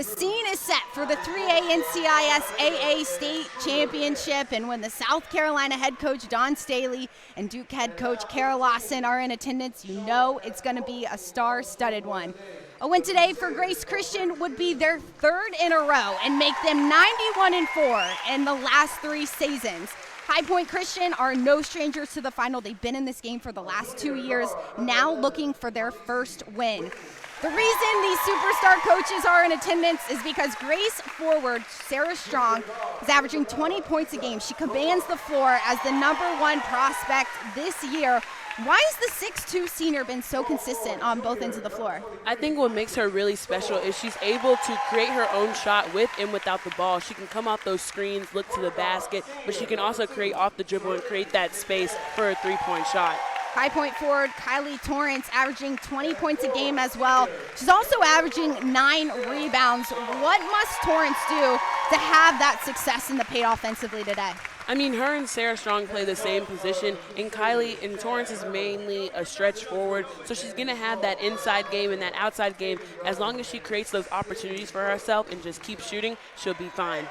The scene is set for the 3A NCIS AA State Championship, and when the South Carolina head coach Don Staley and Duke head coach Kara Lawson are in attendance, you know it's going to be a star-studded one. A win today for Grace Christian would be their third in a row and make them 91-4 in the last 3 seasons. High Point Christian are no strangers to the final. They've been in this game for the last 2 years, now looking for their first win. The reason these superstar coaches are in attendance is because Grace forward Sarah Strong is averaging 20 points a game. She commands the floor as the #1 prospect this year. Why has the 6'2 senior been so consistent on both ends of the floor? I think what makes her really special is she's able to create her own shot with and without the ball. She can come out those screens, look to the basket, but she can also create off the dribble and create that space for a three-point shot. High Point forward Kylie Torrance averaging 20 points a game as well. She's also averaging 9 rebounds. What must Torrance do to have that success in the paint offensively today? I mean, her and Sarah Strong play the same position, and Kylie and Torrance is mainly a stretch forward, so she's going to have that inside game and that outside game. As long as she creates those opportunities for herself and just keeps shooting, she'll be fine.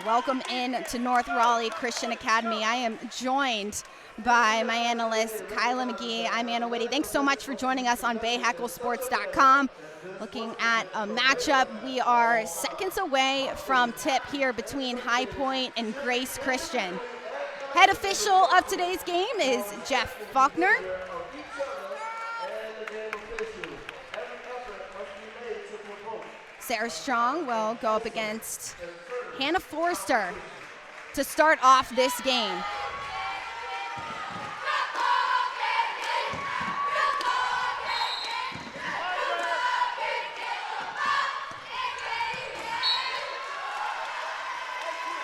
Welcome in to North Raleigh Christian Academy. I am joined by my analyst, Kyla McGee. I'm Anna Whitty. Thanks so much for joining us on BayHeckleSports.com. Looking at a matchup, we are seconds away from tip here between High Point and Grace Christian. Head official of today's game is Jeff Faulkner. Sarah Strong will go up against Hannah Forster to start off this game.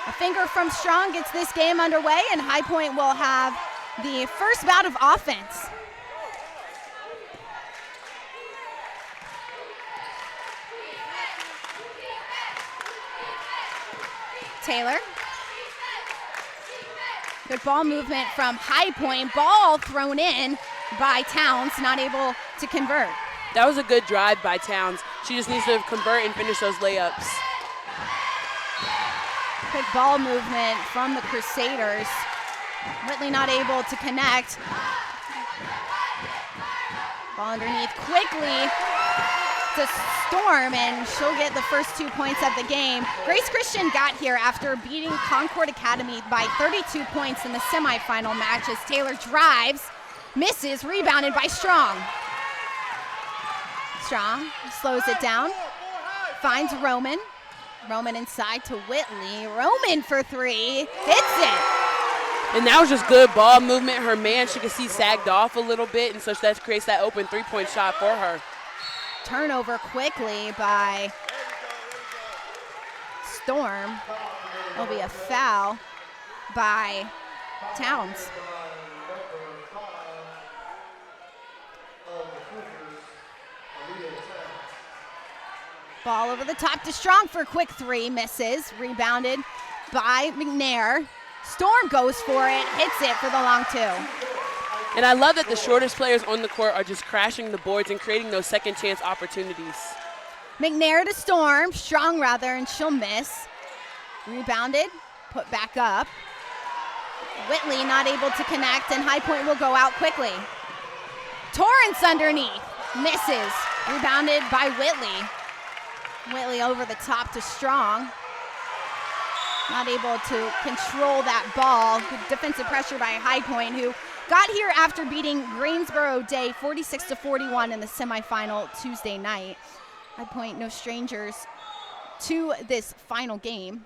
A finger from Strong gets this game underway, and High Point will have the first bout of offense. Taylor. Good ball movement from High Point. Ball thrown in by Towns, not able to convert. That was a good drive by Towns. She just needs to convert and finish those layups. Quick ball movement from the Crusaders. Whitley not able to connect. Ball underneath quickly to Storm, and she'll get the first 2 points of the game. Grace Christian got here after beating Concord Academy by 32 points in the semifinal match as Taylor drives, misses, rebounded by Strong. Strong slows it down, finds Roman. Roman inside to Whitley. Roman for 3, hits it. And that was just good ball movement. Her man, she could see, sagged off a little bit, and so that creates that open three-point shot for her. Turnover quickly by Storm. There'll be a foul by Towns. Ball over the top to Strong for a quick 3, misses. Rebounded by McNair. Storm goes for it, hits it for the long 2. And I love that the shortest players on the court are just crashing the boards and creating those second chance opportunities. McNair to Storm, Strong rather, and she'll miss. Rebounded, put back up. Whitley not able to connect, and High Point will go out quickly. Torrance underneath, misses. Rebounded by Whitley. Whitley over the top to Strong. Not able to control that ball. Good defensive pressure by High Point, who got here after beating Greensboro Day 46-41 in the semifinal Tuesday night. High Point no strangers to this final game.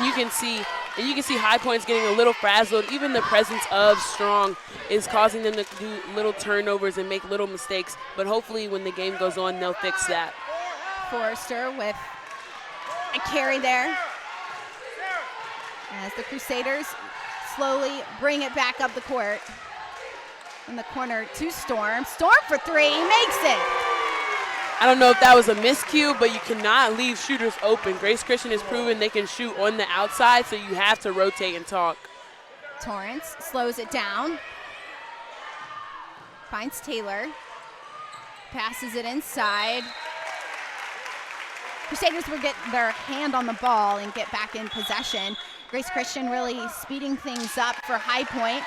You can see High Point's getting a little frazzled. Even the presence of Strong is causing them to do little turnovers and make little mistakes. But hopefully when the game goes on, they'll fix that. Forrester with a carry there as the Crusaders slowly bring it back up the court. In the corner to Storm. Storm for 3, makes it. I don't know if that was a miscue, but you cannot leave shooters open. Grace Christian has proven they can shoot on the outside, so you have to rotate and talk. Torrance slows it down. Finds Taylor. Passes it inside. Crusaders will get their hand on the ball and get back in possession. Grace Christian really speeding things up for High Point.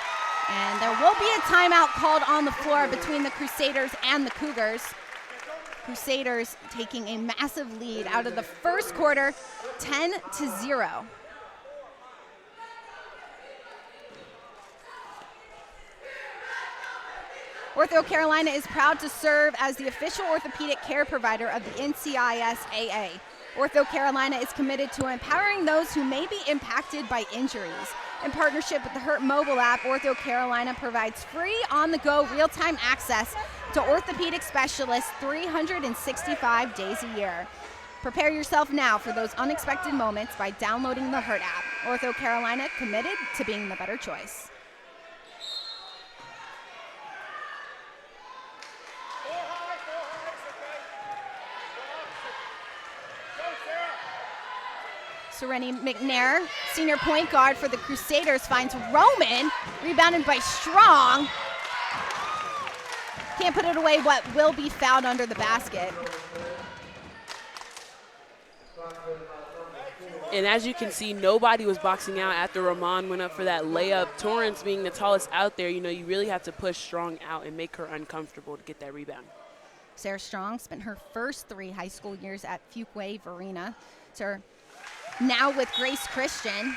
And there will be a timeout called on the floor between the Crusaders and the Cougars. Crusaders taking a massive lead out of the first quarter, 10-0. Ortho Carolina is proud to serve as the official orthopedic care provider of the NCIS AA. Ortho Carolina is committed to empowering those who may be impacted by injuries. In partnership with the Hurt mobile app, Ortho Carolina provides free on-the-go real-time access to orthopedic specialists 365 days a year. Prepare yourself now for those unexpected moments by downloading the Hurt app. Ortho Carolina, committed to being the better choice. Sereni McNair, senior point guard for the Crusaders, finds Roman, rebounded by Strong. Can't put it away, what will be fouled under the basket. And as you can see, nobody was boxing out after Ramon went up for that layup. Torrance being the tallest out there, you really have to push Strong out and make her uncomfortable to get that rebound. Sarah Strong spent her first 3 high school years at Fuquay Varina. So now with Grace Christian.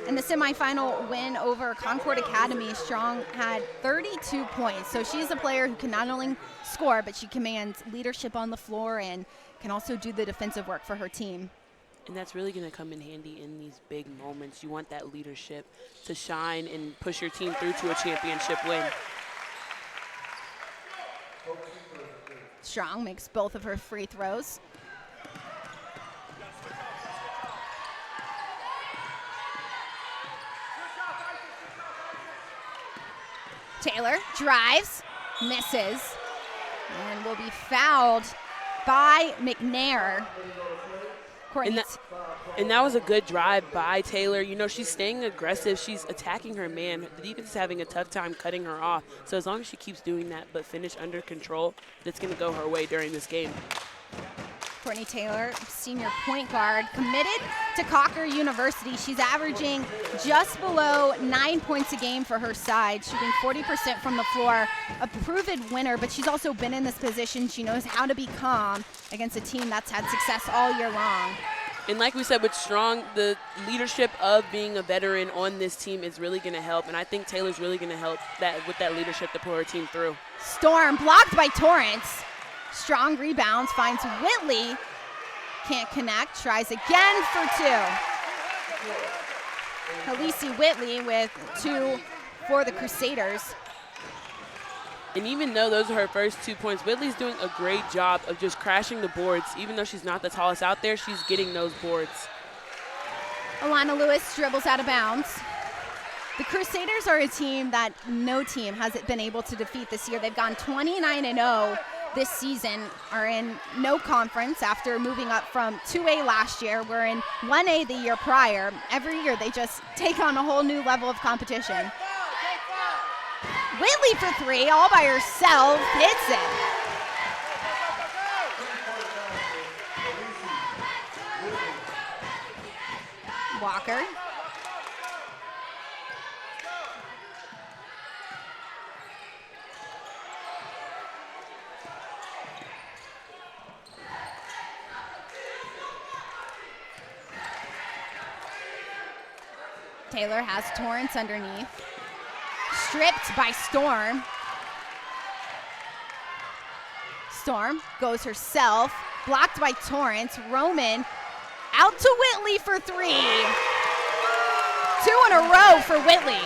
In the semifinal win over Concord Academy, Strong had 32 points. So she's a player who can not only score, but she commands leadership on the floor and can also do the defensive work for her team. And that's really going to come in handy in these big moments. You want that leadership to shine and push your team through to a championship win. Strong makes both of her free throws. Taylor drives, misses, and will be fouled by McNair. And that was a good drive by Taylor. She's staying aggressive. She's attacking her man. The defense is having a tough time cutting her off. So as long as she keeps doing that but finish under control, that's going to go her way during this game. Courtney Taylor, senior point guard, committed to Cocker University. She's averaging just below 9 points a game for her side, shooting 40% from the floor, a proven winner, but she's also been in this position. She knows how to be calm against a team that's had success all year long. And like we said with Strong, the leadership of being a veteran on this team is really going to help, and I think Taylor's really going to help with that leadership to pull her team through. Storm blocked by Torrance. Strong rebounds, finds Whitley. Can't connect, tries again for 2. Halisi Whitley with 2 for the Crusaders. And even though those are her first 2 points, Whitley's doing a great job of just crashing the boards. Even though she's not the tallest out there, she's getting those boards. Alana Lewis dribbles out of bounds. The Crusaders are a team that no team has been able to defeat this year. They've gone 29-0 this season, are in no conference after moving up from 2A last year. We're in 1A the year prior. Every year they just take on a whole new level of competition. Whitley for 3, all by herself, hits it. Walker. Taylor has Torrance underneath. Stripped by Storm. Storm goes herself, blocked by Torrance. Roman out to Whitley for 3. 2 in a row for Whitley.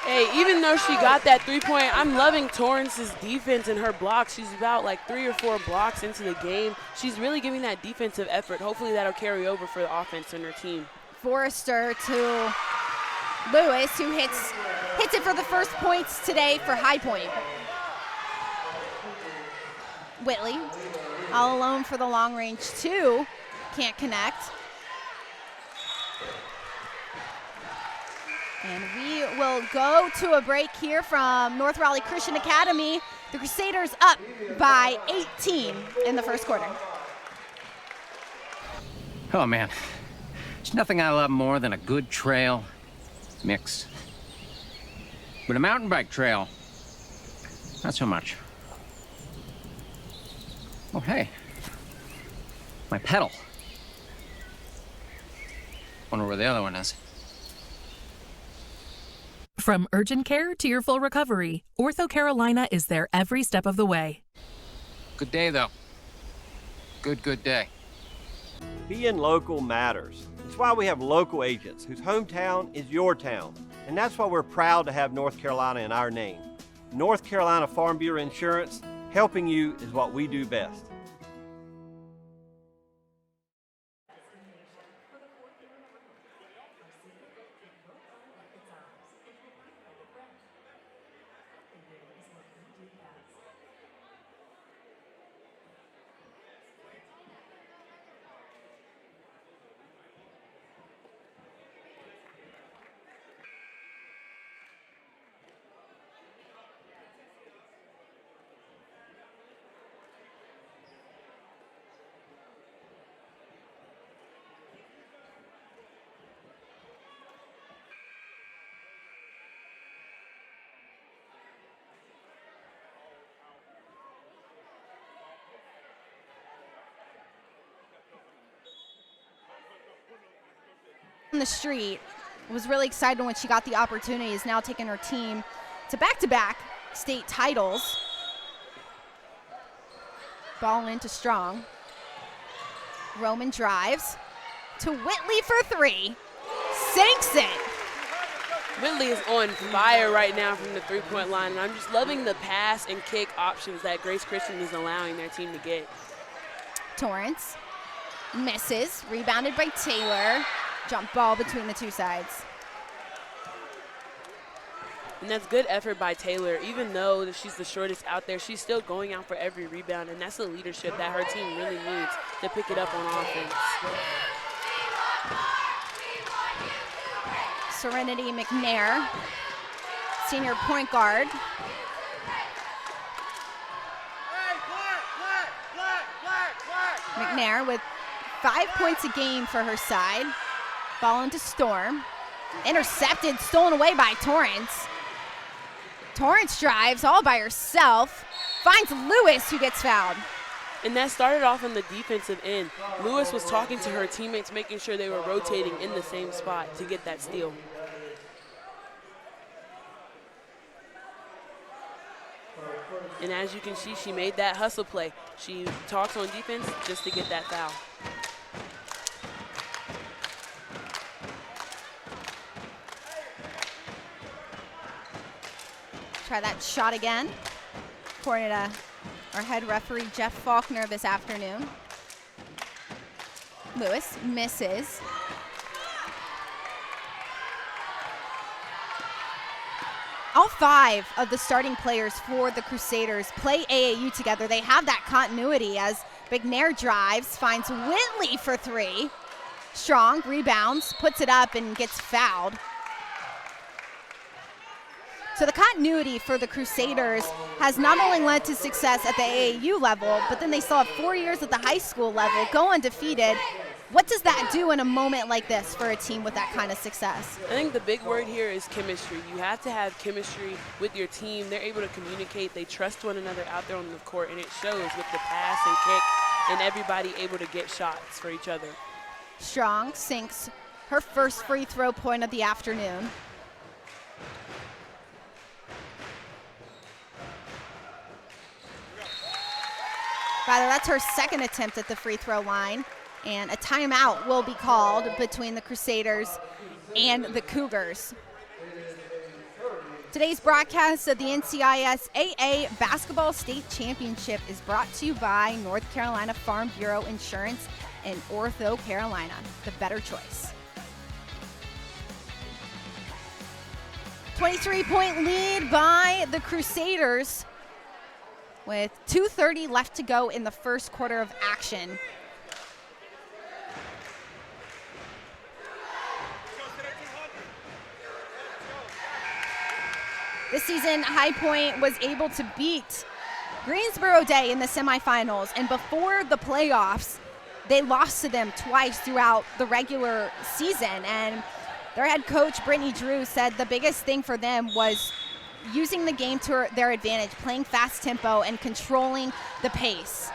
Hey, even though she got that 3-point, I'm loving Torrance's defense and her blocks. She's about like 3 or 4 blocks into the game. She's really giving that defensive effort. Hopefully that'll carry over for the offense in her team. Forrester to Lewis, who hits it for the first points today for High Point. Whitley, all alone for the long range two. Can't connect. And we will go to a break here from North Raleigh Christian Academy. The Crusaders up by 18 in the first quarter. Oh man, there's nothing I love more than a good trail mix. But a mountain bike trail, not so much. Oh hey, my pedal. Wonder where the other one is. From urgent care to your full recovery, Ortho Carolina is there every step of the way. Good day though. Good day. Being local matters. It's why we have local agents whose hometown is your town. And that's why we're proud to have North Carolina in our name. North Carolina Farm Bureau Insurance, helping you is what we do best. On the street, was really excited when she got the opportunity, is now taking her team to back-to-back state titles. Ball into Strong. Roman drives to Whitley for three. Sinks it. Whitley is on fire right now from the three-point line, and I'm just loving the pass and kick options that Grace Christian is allowing their team to get. Torrance misses, rebounded by Taylor. Jump ball between the two sides. And that's good effort by Taylor. Even though she's the shortest out there, she's still going out for every rebound, and that's the leadership that her team really needs to pick it up on offense. Serenity McNair, senior point guard. McNair with 5 points a game for her side. Ball into Storm. Intercepted, stolen away by Torrance. Torrance drives all by herself. Finds Lewis, who gets fouled. And that started off on the defensive end. Lewis was talking to her teammates, making sure they were rotating in the same spot to get that steal. And as you can see, she made that hustle play. She talks on defense just to get that foul. Try that shot again. According to our head referee, Jeff Faulkner, this afternoon. Lewis misses. All 5 of the starting players for the Crusaders play AAU together. They have that continuity as McNair drives, finds Whitley for three. Strong rebounds, puts it up, and gets fouled. So the continuity for the Crusaders has not only led to success at the AAU level, but then they still have 4 years at the high school level, go undefeated. What does that do in a moment like this for a team with that kind of success? I think the big word here is chemistry. You have to have chemistry with your team. They're able to communicate. They trust one another out there on the court, and it shows with the pass and kick and everybody able to get shots for each other. Strong sinks her first free throw point of the afternoon. Rather, that's her second attempt at the free throw line, and a timeout will be called between the Crusaders and the Cougars. Today's broadcast of the NCIS AA Basketball State Championship is brought to you by North Carolina Farm Bureau Insurance and Ortho Carolina, the better choice. 23-point lead by the Crusaders. with 2:30 left to go in the first quarter of action. This season, High Point was able to beat Greensboro Day in the semifinals, and before the playoffs, they lost to them twice throughout the regular season. And their head coach, Brittany Drew, said the biggest thing for them was using the game to their advantage, playing fast tempo and controlling the pace.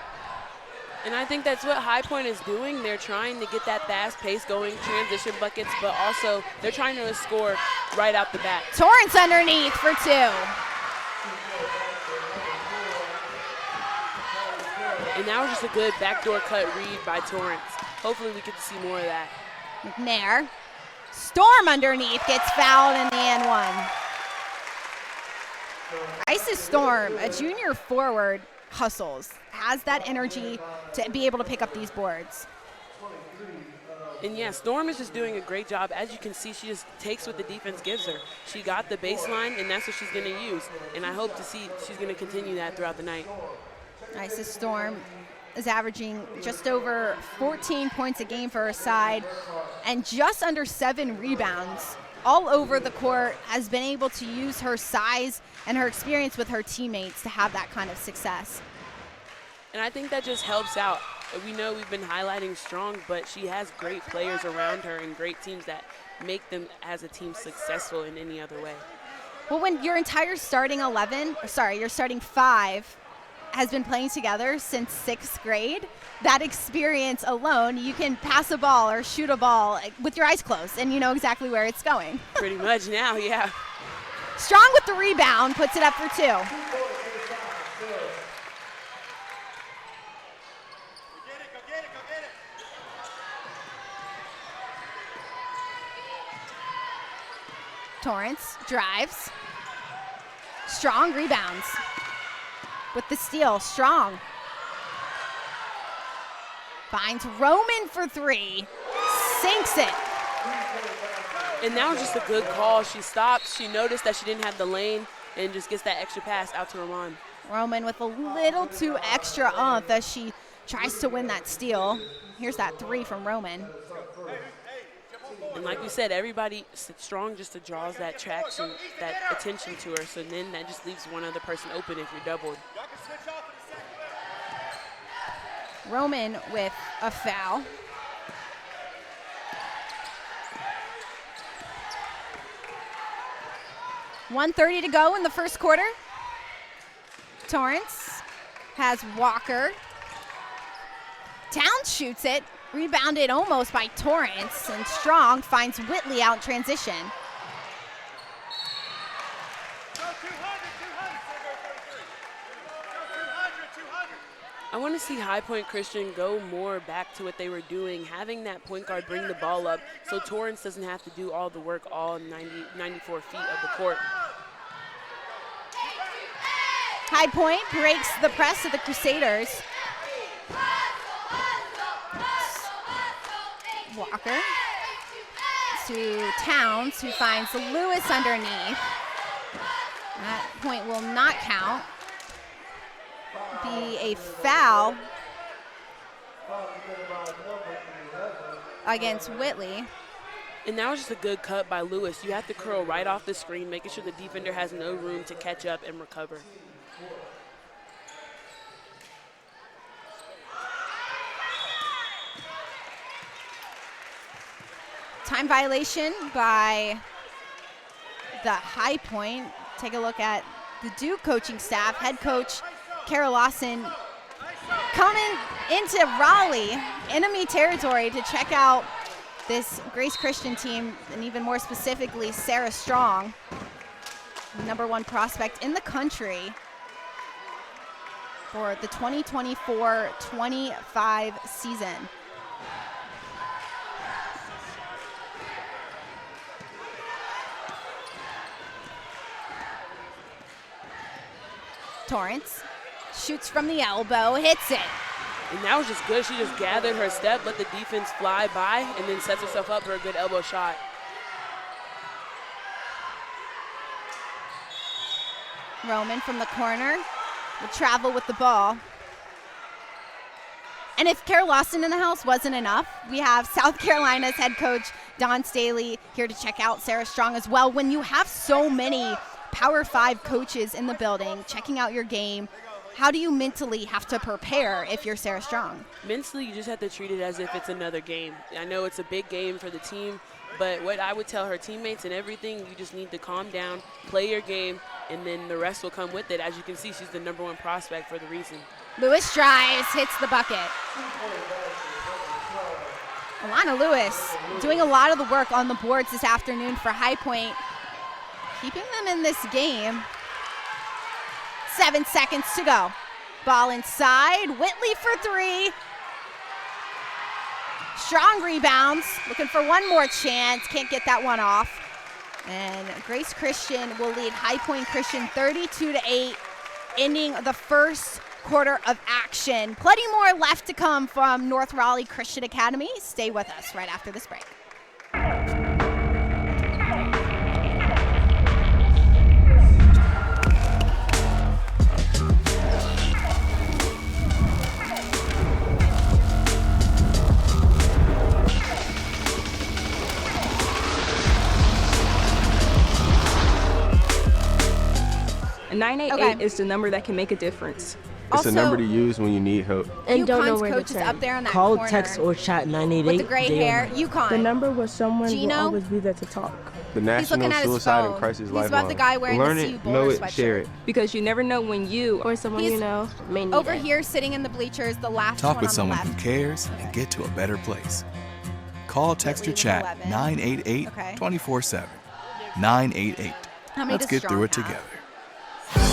And I think that's what High Point is doing. They're trying to get that fast pace going, transition buckets, but also they're trying to score right out the bat. Torrance underneath for 2. And that was just a good backdoor cut read by Torrance. Hopefully we get to see more of that. McNair. Storm underneath, gets fouled in the and one. Isis Storm, a junior forward, hustles, has that energy to be able to pick up these boards. And yeah, Storm is just doing a great job. As you can see, she just takes what the defense gives her. She got the baseline, and that's what she's going to use. And I hope to see she's going to continue that throughout the night. Isis Storm is averaging just over 14 points a game for her side and just under 7 rebounds all over the court, has been able to use her size and her experience with her teammates to have that kind of success. And I think that just helps out. We know we've been highlighting Strong, but she has great players around her and great teams that make them as a team successful in any other way. Well, when your entire starting 5 has been playing together since 6th grade, that experience alone, you can pass a ball or shoot a ball with your eyes closed and you know exactly where it's going. Pretty much now, yeah. Strong with the rebound, puts it up for 2. Torrance drives. Strong rebounds. With the steal, Strong finds Roman for 3, sinks it. And that was just a good call. She stopped, she noticed that she didn't have the lane, and just gets that extra pass out to Roman. Roman with a little too extra oomph as she tries to win that steal. Here's that 3 from Roman. And like we said, everybody, Strong just draws that traction, that attention to her, so then that just leaves one other person open if you're doubled. Roman with a foul. $1:30 to go in the first quarter. Torrance has Walker. Towns shoots it, rebounded almost by Torrance, and Strong finds Whitley out in transition. I want to see High Point Christian go more back to what they were doing, having that point guard bring the ball up so Torrance doesn't have to do all the work all 94 feet of the court. High Point breaks the press of the Crusaders. Walker to Towns, who finds Lewis underneath. That point will not count. Be a foul against Whitley. And that was just a good cut by Lewis. You have to curl right off the screen, making sure the defender has no room to catch up and recover. Time violation by the High Point. Take a look at the Duke coaching staff. Head coach Kara Lawson coming into Raleigh, enemy territory, to check out this Grace Christian team, and even more specifically Sarah Strong, #1 prospect in the country for the 2024-25 season. Torrance shoots from the elbow, hits it. And that was just good. She just gathered her step, let the defense fly by, and then sets herself up for a good elbow shot. Roman from the corner will travel with the ball. And if Carol Lawson in the house wasn't enough, we have South Carolina's head coach Don Staley here to check out Sarah Strong as well. When you have so many Power 5 coaches in the building checking out your game, how do you mentally have to prepare if you're Sarah Strong? Mentally, you just have to treat it as if it's another game. I know it's a big game for the team, but what I would tell her teammates and everything, you just need to calm down, play your game, and then the rest will come with it. As you can see, she's the #1 prospect for the reason. Lewis drives, hits the bucket. Alana Lewis doing a lot of the work on the boards this afternoon for High Point, keeping them in this game. 7 seconds to go. Ball inside, Whitley for 3. Strong rebounds, looking for one more chance, can't get that one off. And Grace Christian will lead High Point Christian 32-8, ending the first quarter of action. Plenty more left to come from North Raleigh Christian Academy. Stay with us right after this break. A 988 is the number that can make a difference. It's a number to use when you need help. And don't know where coach is up there in that Call, corner. text, or chat 988. With the gray hair, UConn. The number was someone Gino? will always be there to talk. The National Suicide and Crisis He's Lifeline. about the guy wearing Learn the CU it, Bowler know it, sweatshirt. share it. Because you never know when you or someone you know may need over it. here sitting in the bleachers, the last Talk one with on someone the who left. cares and get to a better place. Call, text, or chat 11. 988 Okay. 24/7. 988. How many Let's does get through it Strong have? together. What?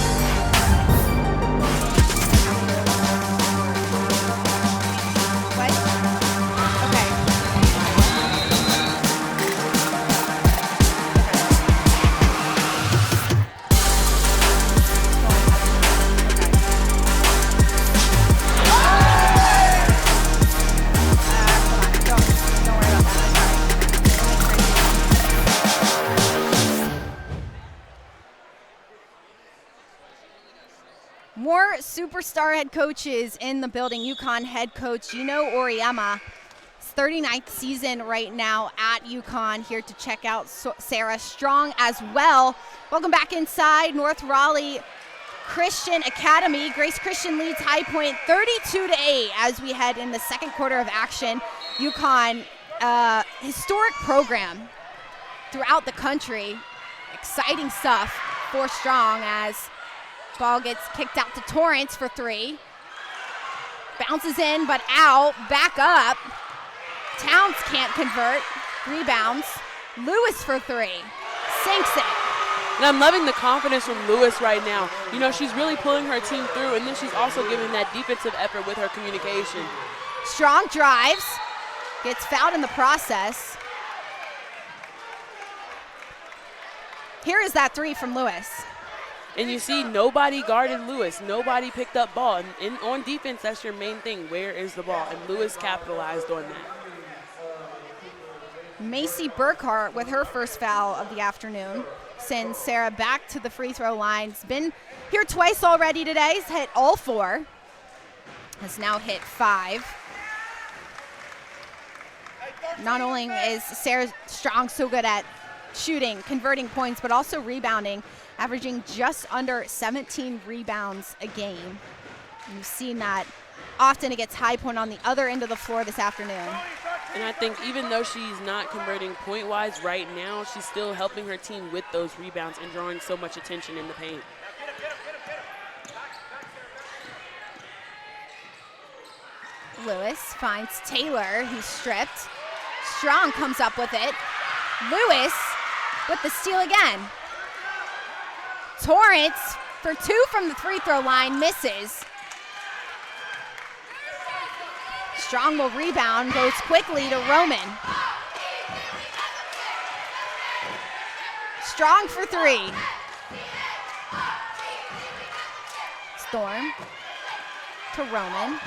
Okay. More superstar head coaches in the building. UConn head coach Gino Oriema. His 39th season right now at UConn, here to check out Sarah Strong as well. Welcome back inside North Raleigh Christian Academy. Grace Christian leads High Point 32-8 as we head in the second quarter of action. UConn, historic program throughout the country. Exciting stuff for Strong as ball gets kicked out to Torrance for 3. Bounces in, but out. Back up. Towns can't convert. Rebounds. Lewis for 3. Sinks it. And I'm loving the confidence from Lewis right now. You know, she's really pulling her team through, and then she's also giving that defensive effort with her communication. Strong drives. Gets fouled in the process. Here is that 3 from Lewis. And you see nobody guarded Lewis. Nobody picked up ball. And on defense, that's your main thing. Where is the ball? And Lewis capitalized on that. Macy Burkhart with her first foul of the afternoon sends Sarah back to the free throw line. Has been here twice already today. Has hit all 4. Has now hit 5. Not only is Sarah Strong so good at shooting, converting points, but also rebounding, averaging just under 17 rebounds a game. You've seen that often against High Point on the other end of the floor this afternoon. And I think even though she's not converting point-wise right now, she's still helping her team with those rebounds and drawing so much attention in the paint. Lewis finds Taylor, who's stripped. Strong comes up with it. Lewis with the steal again. Torrance for 2 from the free throw line, misses. Strong will rebound, goes quickly to Roman. Strong for 3. Storm to Roman.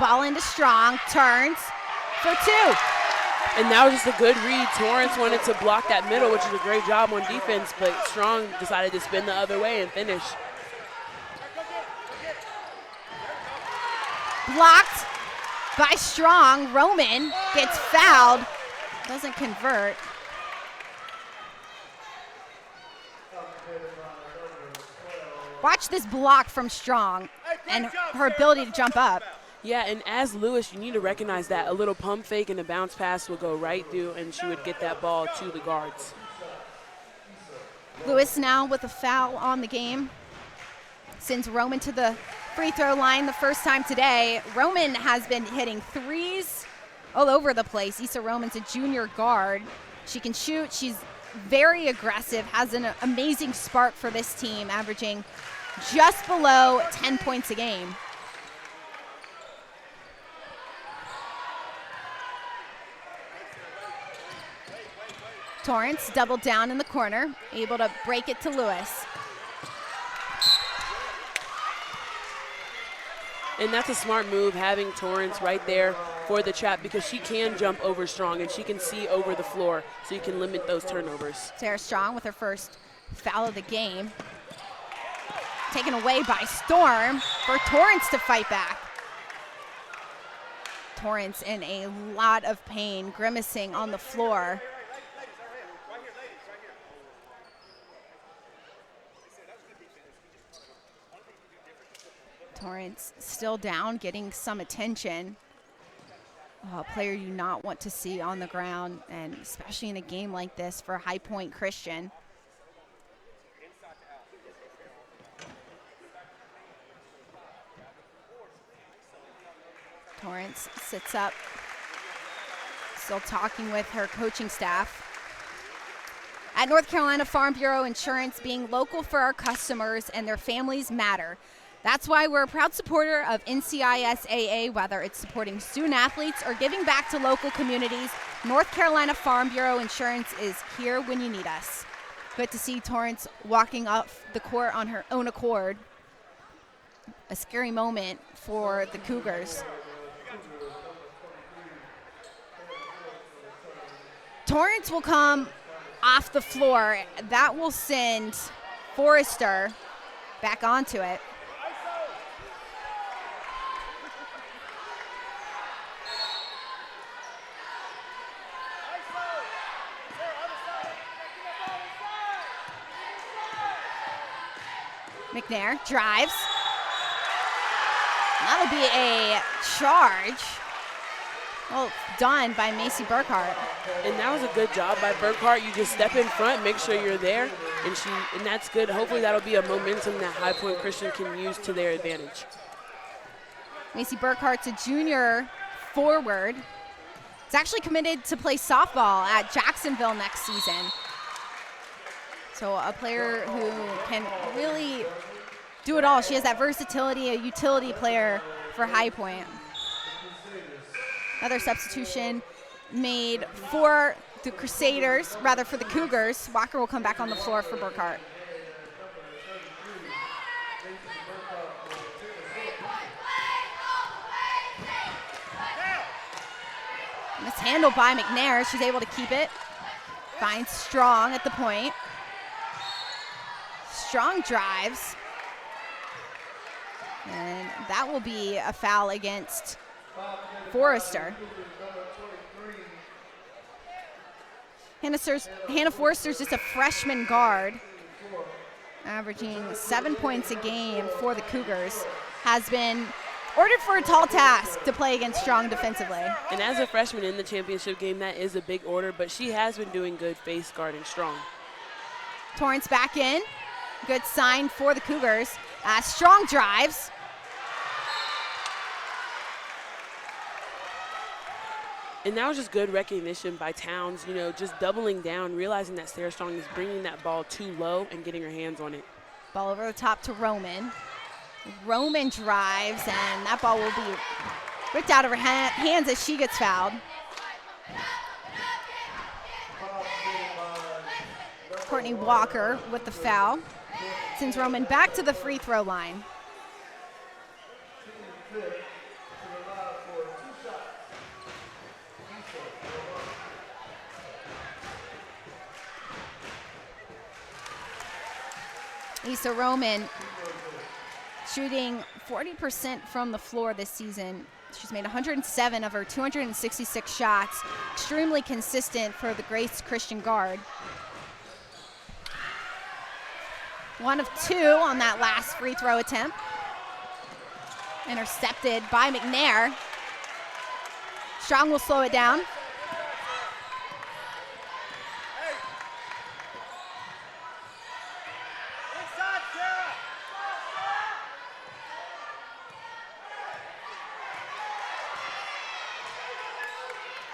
Ball into Strong, turns for 2. And that was just a good read. Torrance wanted to block that middle, which is a great job on defense, but Strong decided to spin the other way and finish. Blocked by Strong. Roman gets fouled, doesn't convert. Watch this block from Strong and her ability to jump up. Yeah, and as Lewis, you need to recognize that a little pump fake and a bounce pass will go right through, and she would get that ball to the guards. Lewis now with a foul on the game. Sends Roman to the free throw line the first time today. Roman has been hitting threes all over the place. Issa Roman's a junior guard. She can shoot. She's very aggressive, has an amazing spark for this team, averaging just below 10 points a game. Torrance doubled down in the corner, able to break it to Lewis. And that's a smart move, having Torrance right there for the trap, because she can jump over Strong and she can see over the floor, so you can limit those turnovers. Sarah Strong with her first foul of the game. Taken away by Storm for Torrance to fight back. Torrance in a lot of pain, grimacing on the floor. Torrance still down, getting some attention. Oh, a player you not want to see on the ground, and especially in a game like this for High Point Christian. Torrance sits up, still talking with her coaching staff. At North Carolina Farm Bureau Insurance, being local for our customers and their families matter. That's why we're a proud supporter of NCIS whether it's supporting student athletes or giving back to local communities. North Carolina Farm Bureau Insurance is here when you need us. Good to see Torrance walking up the court on her own accord. A scary moment for the Cougars. Torrance will come off the floor. That will send Forrester back onto it. McNair drives. That'll be a charge. Well done by Macy Burkhart. And that was a good job by Burkhart. You just step in front, make sure you're there, and that's good. Hopefully that'll be a momentum that High Point Christian can use to their advantage. Macy Burkhart's a junior forward. It's actually committed to play softball at Jacksonville next season. So a player who can really do it all. She has that versatility, a utility player for High Point. Another substitution made for the Crusaders, rather for the Cougars. Walker will come back on the floor for Burkhart. Mishandled by McNair. She's able to keep it. Finds Strong at the point. Strong drives. And that will be a foul against Forrester. Hannah Forrester's just a freshman guard, averaging 7 points a game for the Cougars. Has been ordered for a tall task to play against Strong defensively. And as a freshman in the championship game, that is a big order, but she has been doing good face guarding Strong. Torrance back in. Good sign for the Cougars. Strong drives. And that was just good recognition by Towns, just doubling down, realizing that Sarah Strong is bringing that ball too low and getting her hands on it. Ball over the top to Roman. Roman drives, and that ball will be ripped out of her hands as she gets fouled. Courtney Walker with the foul. Sends Roman back to the free throw line. Lisa Roman shooting 40% from the floor this season. She's made 107 of her 266 shots. Extremely consistent for the Grace Christian guard. 1 of 2 on that last free throw attempt. Intercepted by McNair. Strong will slow it down.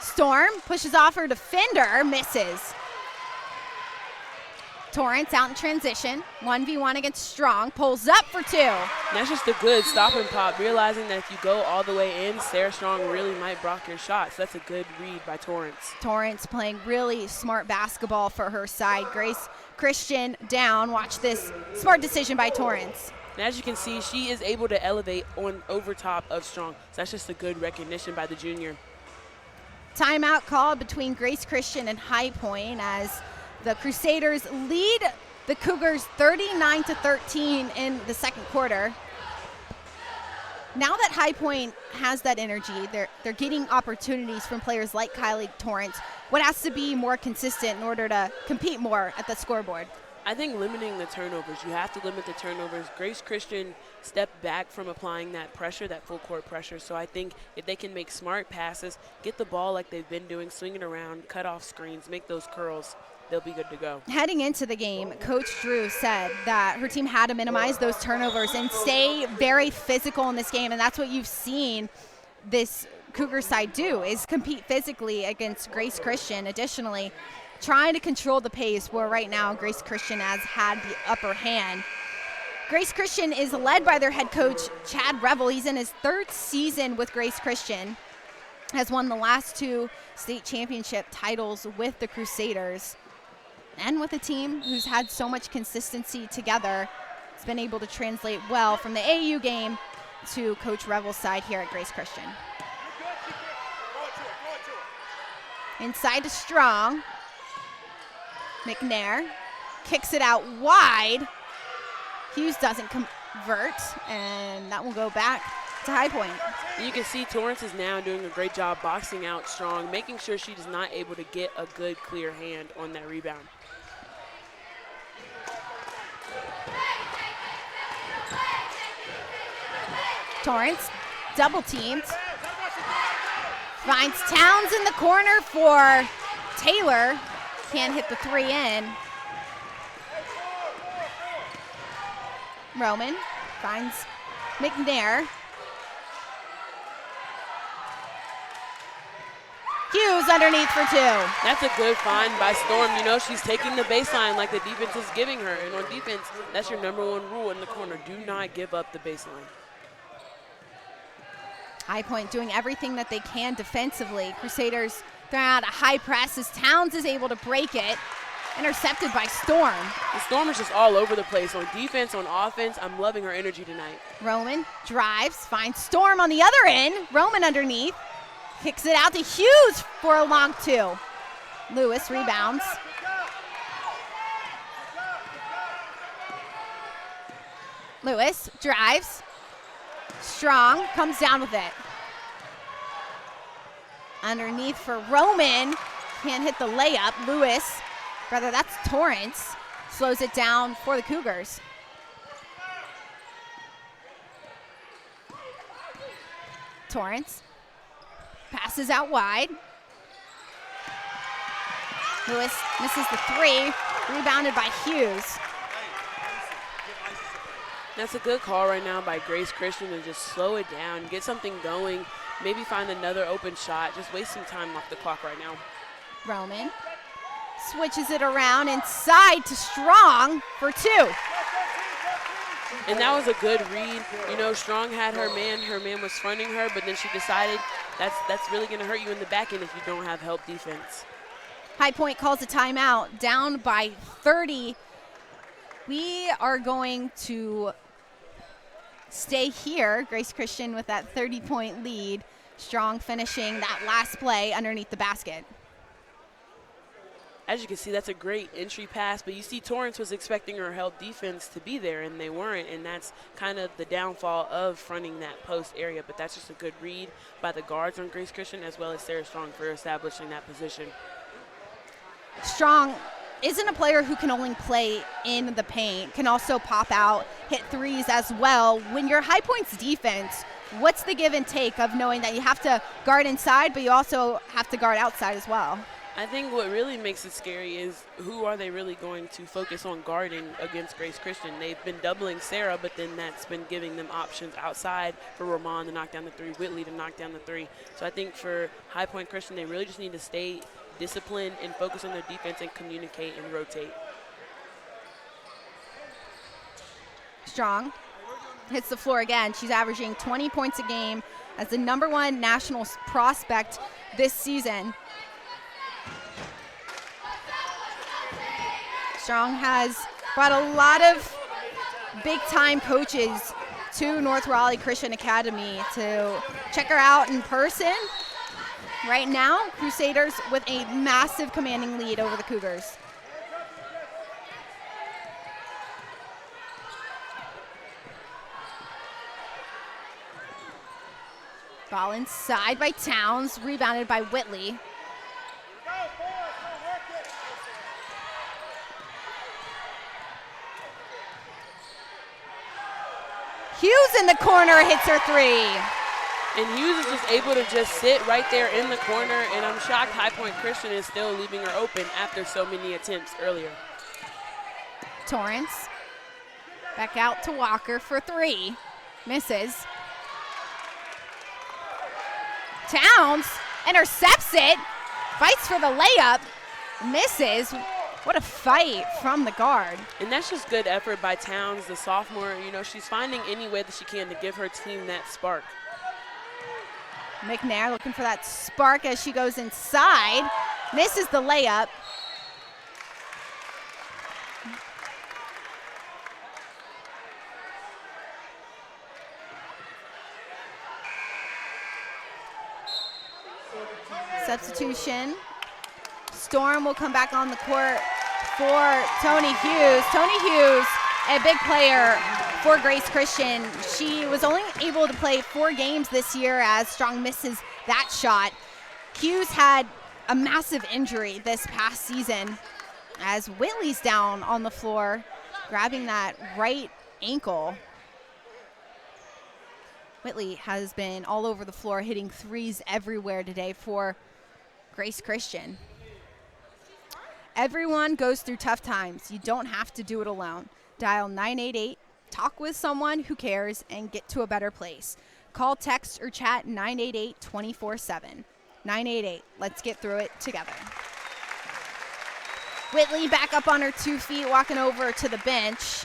Storm pushes off her defender, misses. Torrance out in transition, 1v1 against Strong, pulls up for 2. That's just a good stop and pop, realizing that if you go all the way in, Sarah Strong really might block your shots. That's a good read by Torrance. Torrance playing really smart basketball for her side. Grace Christian down. Watch this smart decision by Torrance. And as you can see, she is able to elevate on over top of Strong. So that's just a good recognition by the junior. Timeout called between Grace Christian and High Point as the Crusaders lead the Cougars 39-13 in the second quarter. Now that High Point has that energy, they're getting opportunities from players like Kylie Torrance. What has to be more consistent in order to compete more at the scoreboard? I think limiting the turnovers. You have to limit the turnovers. Grace Christian stepped back from applying that pressure, that full court pressure. So I think if they can make smart passes, get the ball like they've been doing, swing it around, cut off screens, make those curls, they'll be good to go. Heading into the game, Coach Drew said that her team had to minimize those turnovers and stay very physical in this game, and that's what you've seen this Cougar side do, is compete physically against Grace Christian. Additionally, trying to control the pace, where right now Grace Christian has had the upper hand. Grace Christian is led by their head coach, Chad Revel. He's in his 3rd season with Grace Christian, has won the last 2 state championship titles with the Crusaders. And with a team who's had so much consistency together, it's been able to translate well from the AU game to Coach Revel's side here at Grace Christian. Inside to Strong. McNair kicks it out wide. Hughes doesn't convert, and that will go back to High Point. You can see Torrance is now doing a great job boxing out Strong, making sure she's not able to get a good, clear hand on that rebound. Torrance double teamed. Finds Towns in the corner for Taylor. Can't hit the 3 in. Roman finds McNair. Hughes underneath for 2. That's a good find by Storm. You know, she's taking the baseline like the defense is giving her. And on defense, that's your #1 rule in the corner. Do not give up the baseline. High Point doing everything that they can defensively. Crusaders throwing out a high press as Towns is able to break it. Intercepted by Storm. The Storm is just all over the place on defense, on offense. I'm loving her energy tonight. Roman drives, finds Storm on the other end. Roman underneath. Kicks it out to Hughes for a long 2. Lewis rebounds. Lewis drives. Strong comes down with it. Underneath for Roman. Can't hit the layup. Lewis, rather that's Torrance, slows it down for the Cougars. Torrance passes out wide. Lewis misses the 3, rebounded by Hughes. That's a good call right now by Grace Christian to just slow it down, get something going, maybe find another open shot, just waste some time off the clock right now. Roman switches it around inside to Strong for 2. And that was a good read. You know, Strong had her man was fronting her, but then she decided that's really gonna hurt you in the back end if you don't have help defense. High Point calls a timeout, down by 30. We are going to stay here. Grace Christian with that 30-point lead. Strong finishing that last play underneath the basket. as you can see, that's a great entry pass, but you see Torrance was expecting her help defense to be there, and they weren't, and that's kind of the downfall of fronting that post area, but that's just a good read by the guards on Grace Christian as well as Sarah Strong for establishing that position. Strong isn't a player who can only play in the paint, can also pop out, hit threes as well. When you're High Point's defense, what's the give and take of knowing that you have to guard inside, but you also have to guard outside as well? I think what really makes it scary is who are they really going to focus on guarding against Grace Christian. They've been doubling Sarah, but then that's been giving them options outside for Ramon to knock down the three, Whitley to knock down the three. So I think for High Point Christian, they really just need to stay disciplined and focus on their defense and communicate and rotate. Strong hits the floor again. She's averaging 20 points a game as the #1 national prospect this season. Strong has brought a lot of big-time coaches to North Raleigh Christian Academy to check her out in person. Right now, Crusaders with a massive commanding lead over the Cougars. Ball inside by Towns, rebounded by Whitley. Hughes in the corner hits her three. And Hughes is just able to just sit right there in the corner, and I'm shocked High Point Christian is still leaving her open after so many attempts earlier. Torrance back out to Walker for three. Misses. Towns intercepts it, fights for the layup, misses. What a fight from the guard. And that's just good effort by Towns, the sophomore. You know, she's finding any way that she can to give her team that spark. McNair looking for that spark as she goes inside. Misses the layup. Substitution. Storm will come back on the court for Tony Hughes. Tony Hughes, a big player for Grace Christian. She was only able to play 4 games this year as Strong misses that shot. Hughes had a massive injury this past season as Whitley's down on the floor, grabbing that right ankle. Whitley has been all over the floor, hitting threes everywhere today for Grace Christian. Everyone goes through tough times. You don't have to do it alone. Dial 988, talk with someone who cares, and get to a better place. Call, text, or chat 988 24/7. 988, let's get through it together. Whitley back up on her 2 feet, walking over to the bench.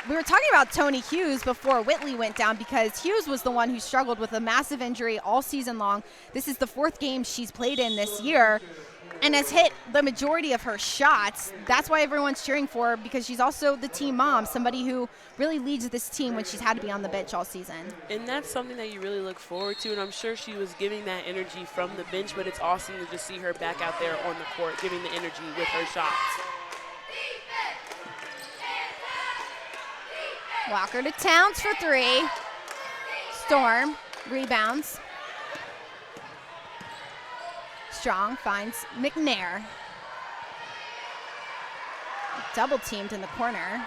We were talking about Tony Hughes before Whitley went down because Hughes was the one who struggled with a massive injury all season long. This is the 4th game she's played in this year and has hit the majority of her shots. That's why everyone's cheering for her, because she's also the team mom, somebody who really leads this team when she's had to be on the bench all season. And that's something that you really look forward to, and I'm sure she was giving that energy from the bench, but it's awesome to just see her back out there on the court, giving the energy with her shots. Walker to Towns for 3. Storm rebounds. Strong finds McNair. Double teamed in the corner.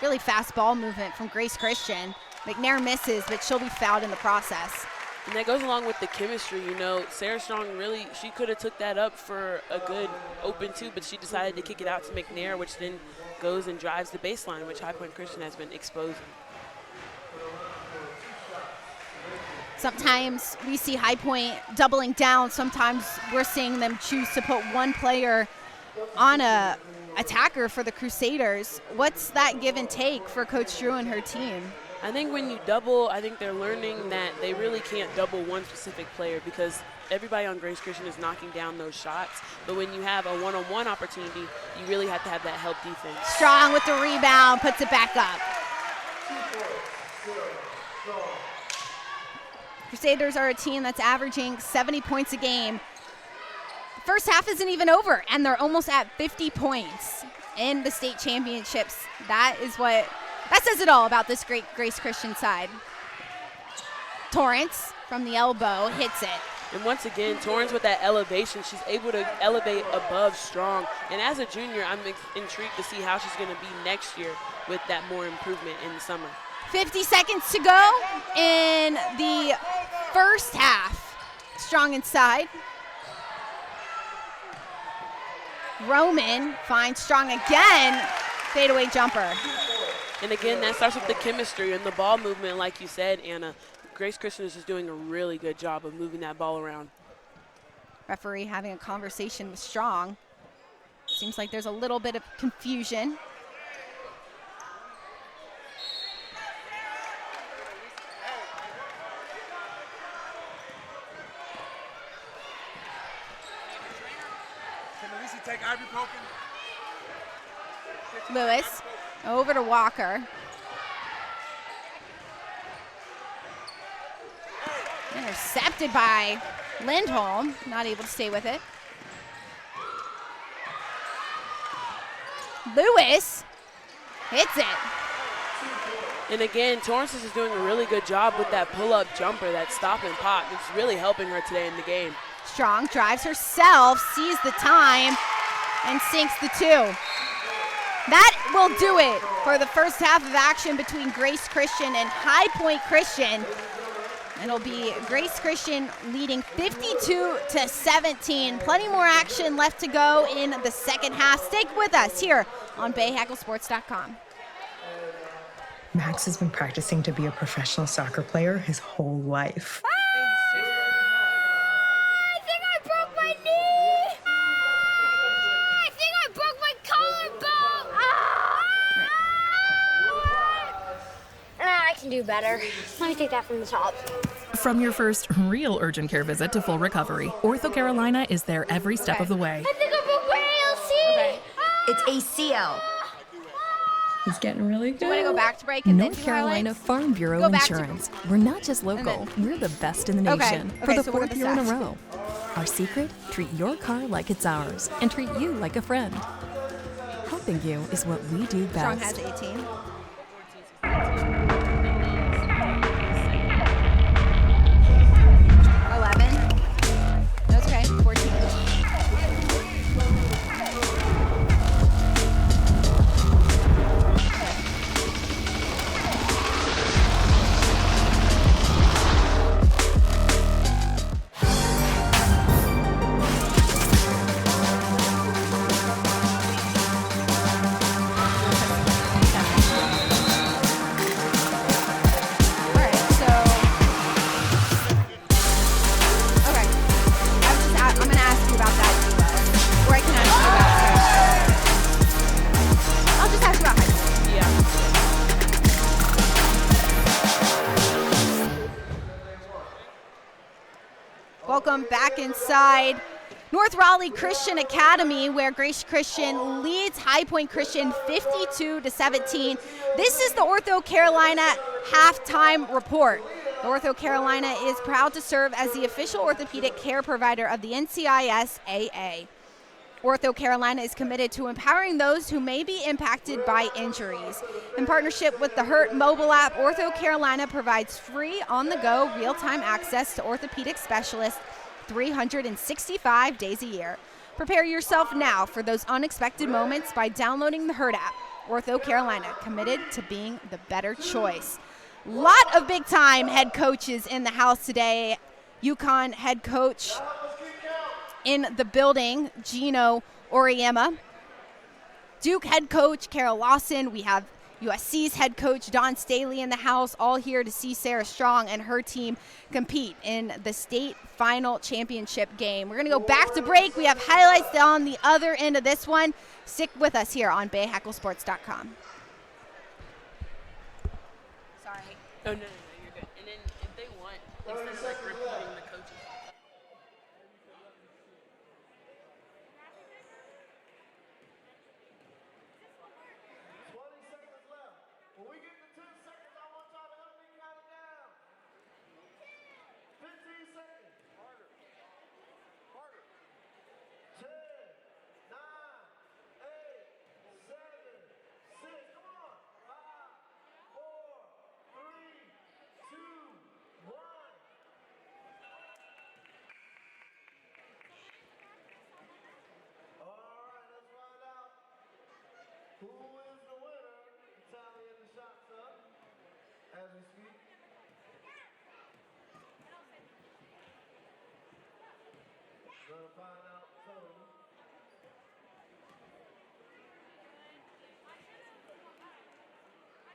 Really fast ball movement from Grace Christian. McNair misses, but she'll be fouled in the process. And that goes along with the chemistry, you know. Sarah Strong really, she could have took that up for a good open 2, but she decided to kick it out to McNair, which then goes and drives the baseline, which High Point Christian has been exposing. Sometimes we see High Point doubling down. Sometimes we're seeing them choose to put one player on a attacker for the Crusaders. What's that give and take for Coach Drew and her team? I think when you double, I think they're learning that they really can't double one specific player because everybody on Grace Christian is knocking down those shots. But when you have a one-on-one opportunity, you really have to have that help defense. Strong with the rebound, puts it back up. Crusaders are a team that's averaging 70 points a game. first half isn't even over, and they're almost at 50 points in the state championships. That says it all about this great Grace Christian side. Torrance from the elbow hits it. And once again, Torrance with that elevation, she's able to elevate above strong. And as a junior, I'm intrigued to see how she's going to be next year with that more improvement in the summer. 50 seconds to go in the first half. Strong inside. Roman finds Strong again. Fadeaway jumper. And again, that starts with the chemistry and the ball movement, like you said, Anna. Grace Christian is just doing a really good job of moving that ball around. Referee having a conversation with Strong. Seems like there's a little bit of confusion. Lewis over to Walker. Intercepted by Lindholm, not able to stay with it. Lewis hits it. And again, Torrance is doing a really good job with that pull-up jumper, that stop and pop. It's really helping her today in the game. Strong drives herself, sees the time, and sinks the two. That will do it for the first half of action between Grace Christian and High Point Christian. It'll be Grace Christian leading 52-17. Plenty more action left to go in the second half. Stick with us here on BayHackleSports.com. Max has been practicing to be a professional soccer player his whole life. I think I broke my knee. I think I broke my collarbone. I can do better. Let me take that from the top. From your first real urgent care visit to full recovery, Ortho Carolina is there every step of the way. I think I broke my ALC. It's ACL. He's getting really good. Do you want to go back to break and North Carolina Farm Bureau Insurance. We're not just local, we're the best in the nation for the fourth year in a row. Our secret, treat your car like it's ours and treat you like a friend. Helping you is what we do best. Strong has 18. 11. That's okay. 14. Welcome back inside North Raleigh Christian Academy, where Grace Christian leads High Point Christian 52-17. This is the Ortho Carolina halftime report. The Ortho Carolina is proud to serve as the official orthopedic care provider of the NCIS AA. Ortho Carolina is committed to empowering those who may be impacted by injuries. In partnership with the Hurt mobile app, Ortho Carolina provides free on-the-go real-time access to orthopedic specialists 365 days a year. Prepare yourself now for those unexpected moments by downloading the Hurt app. Ortho Carolina, committed to being the better choice. Lot of big-time head coaches in the house today. UConn head coach in the building, Gino Oriema. Duke head coach, Carol Lawson. We have USC's head coach, Don Staley, in the house, all here to see Sarah Strong and her team compete in the state final championship game. We're going to go back to break. We have highlights on the other end of this one. Stick with us here on BayHackleSports.com. Sorry. Oh, no, you're good. And then if they want, instead of like repeating the coaches. as we speak. Gonna find out total.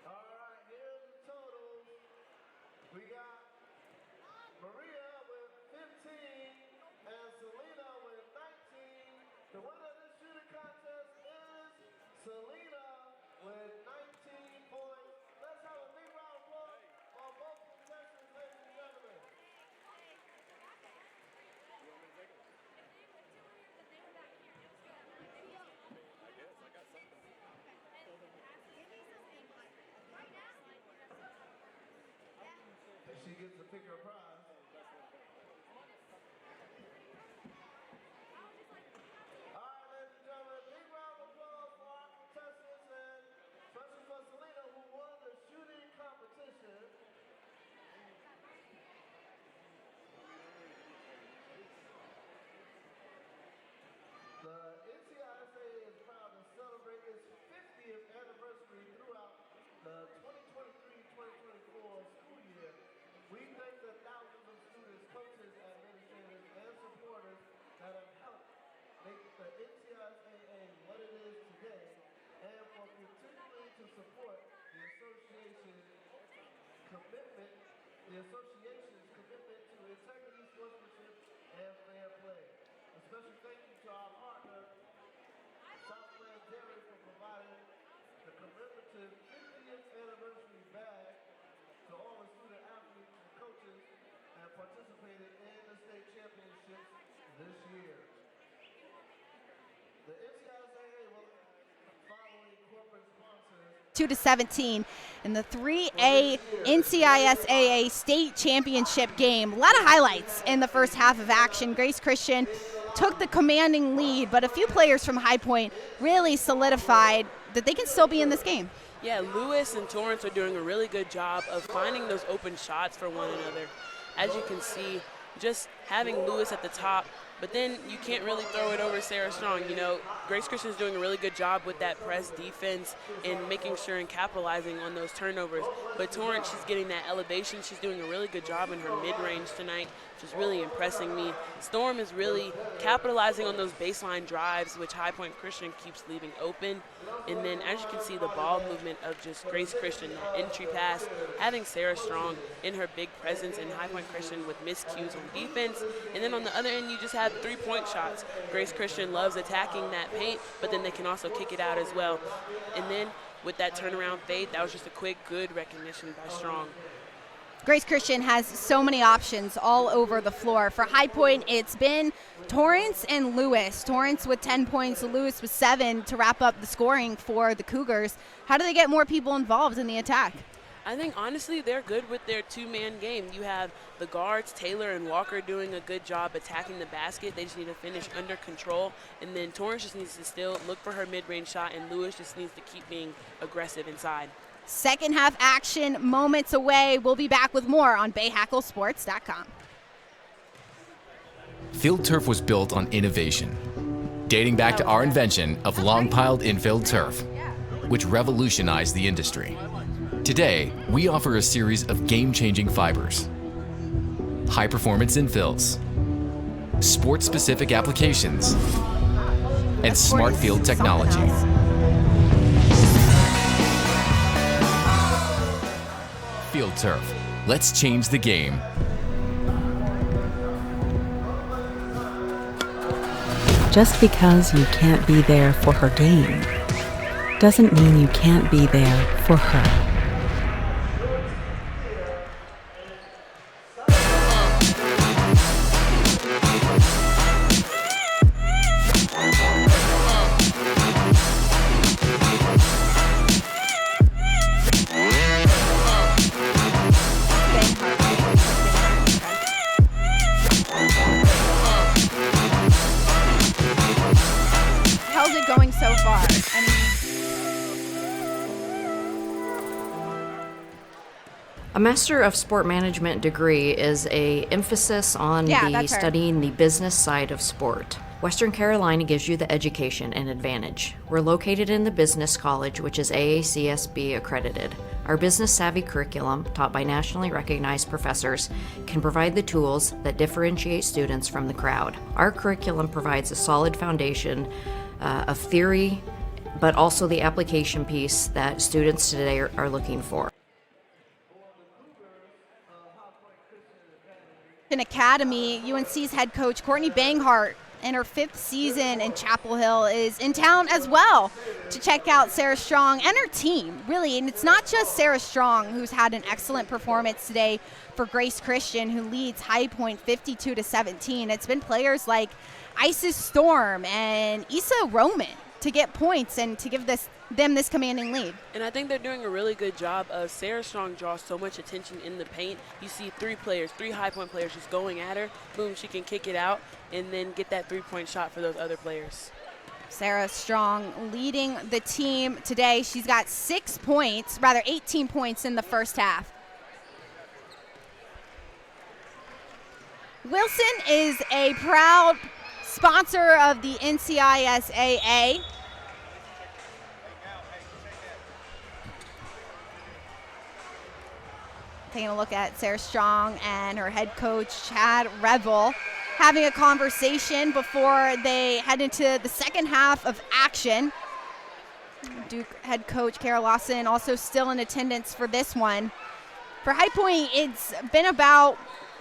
All right, here's the totals. We got Maria with 15 and Selena with 19. The winner of this shooting contest is Selena with 19 points. Let's have a big round of applause for both contestants, ladies and gentlemen. She gets to pick her prize. All right, ladies and gentlemen, big round of applause for our contestants and especially for Selena, who won the shooting competition. The NCISA is proud to celebrate its 50th anniversary throughout the 2023-2024 school year. We thank the thousands of students, coaches, administrators, and supporters that have helped make the NCISAA what it is today, and for continuing to support the association's commitment to integrity, sportsmanship, and fair play. A special thank you to our partner, Southland Dairy, for providing the commemorative 50th anniversary bag to all the student athletes and coaches that participated in the state championships this year. The NCISAA will following corporate sponsors 2-17 in the 3A NCISAA state championship game. A lot of highlights in the first half of action. Grace Christian took the commanding lead, but a few players from High Point really solidified that they can still be in this game. Yeah, Lewis and Torrance are doing a really good job of finding those open shots for one another. As you can see, just having Lewis at the top, but then you can't really throw it over Sarah Strong. You know, Grace Christian's doing a really good job with that press defense and making sure and capitalizing on those turnovers. But Torrance, she's getting that elevation. She's doing a really good job in her mid-range tonight, which is really impressing me. Storm is really capitalizing on those baseline drives, which High Point Christian keeps leaving open. And then, as you can see, the ball movement of just Grace Christian, that entry pass, having Sarah Strong in her big presence, and High Point Christian with miscues on defense. And then on the other end, you just have three-point shots. Grace Christian loves attacking that paint, but then they can also kick it out as well. And then with that turnaround fade, that was just a quick, good recognition by Strong. Grace Christian has so many options all over the floor. For High Point, it's been Torrance and Lewis. Torrance with 10 points, Lewis with 7 to wrap up the scoring for the Cougars. How do they get more people involved in the attack? I think, honestly, they're good with their two-man game. You have the guards, Taylor and Walker, doing a good job attacking the basket. They just need to finish under control. And then Torrance just needs to still look for her mid-range shot, and Lewis just needs to keep being aggressive inside. Second half action moments away. We'll be back with more on BayHackleSports.com. Field turf was built on innovation, dating back to our invention of long-piled infield turf, which revolutionized the industry. Today, we offer a series of game-changing fibers, high-performance infills, sport-specific applications, and smart field technology. Field turf. Let's change the game. Just because you can't be there for her game doesn't mean you can't be there for her. How's it going so far? A Master of Sport Management degree is an emphasis on studying the business side of sport. Western Carolina gives you the education and advantage. We're located in the business college, which is AACSB accredited. Our business savvy curriculum, taught by nationally recognized professors, can provide the tools that differentiate students from the crowd. Our curriculum provides a solid foundation of theory, but also the application piece that students today are looking for. Academy, UNC's head coach Courtney Banghart, in her 5th season in Chapel Hill, is in town as well to check out Sarah Strong and her team, really. And it's not just Sarah Strong, who's had an excellent performance today for Grace Christian, who leads High Point 52-17. It's been players like Isis Storm and Issa Roman to get points and to give them this commanding lead. And I think they're doing a really good job of Sarah Strong draws so much attention in the paint. You see 3 High Point players just going at her. Boom, she can kick it out and then get that 3-point shot for those other players. Sarah Strong leading the team today. She's got 18 points in the first half. Wilson is a proud sponsor of the NCISAA. Taking a look at Sarah Strong and her head coach, Chad Revel, having a conversation before they head into the second half of action. Duke head coach Kara Lawson also still in attendance for this one. For High Point, it's been about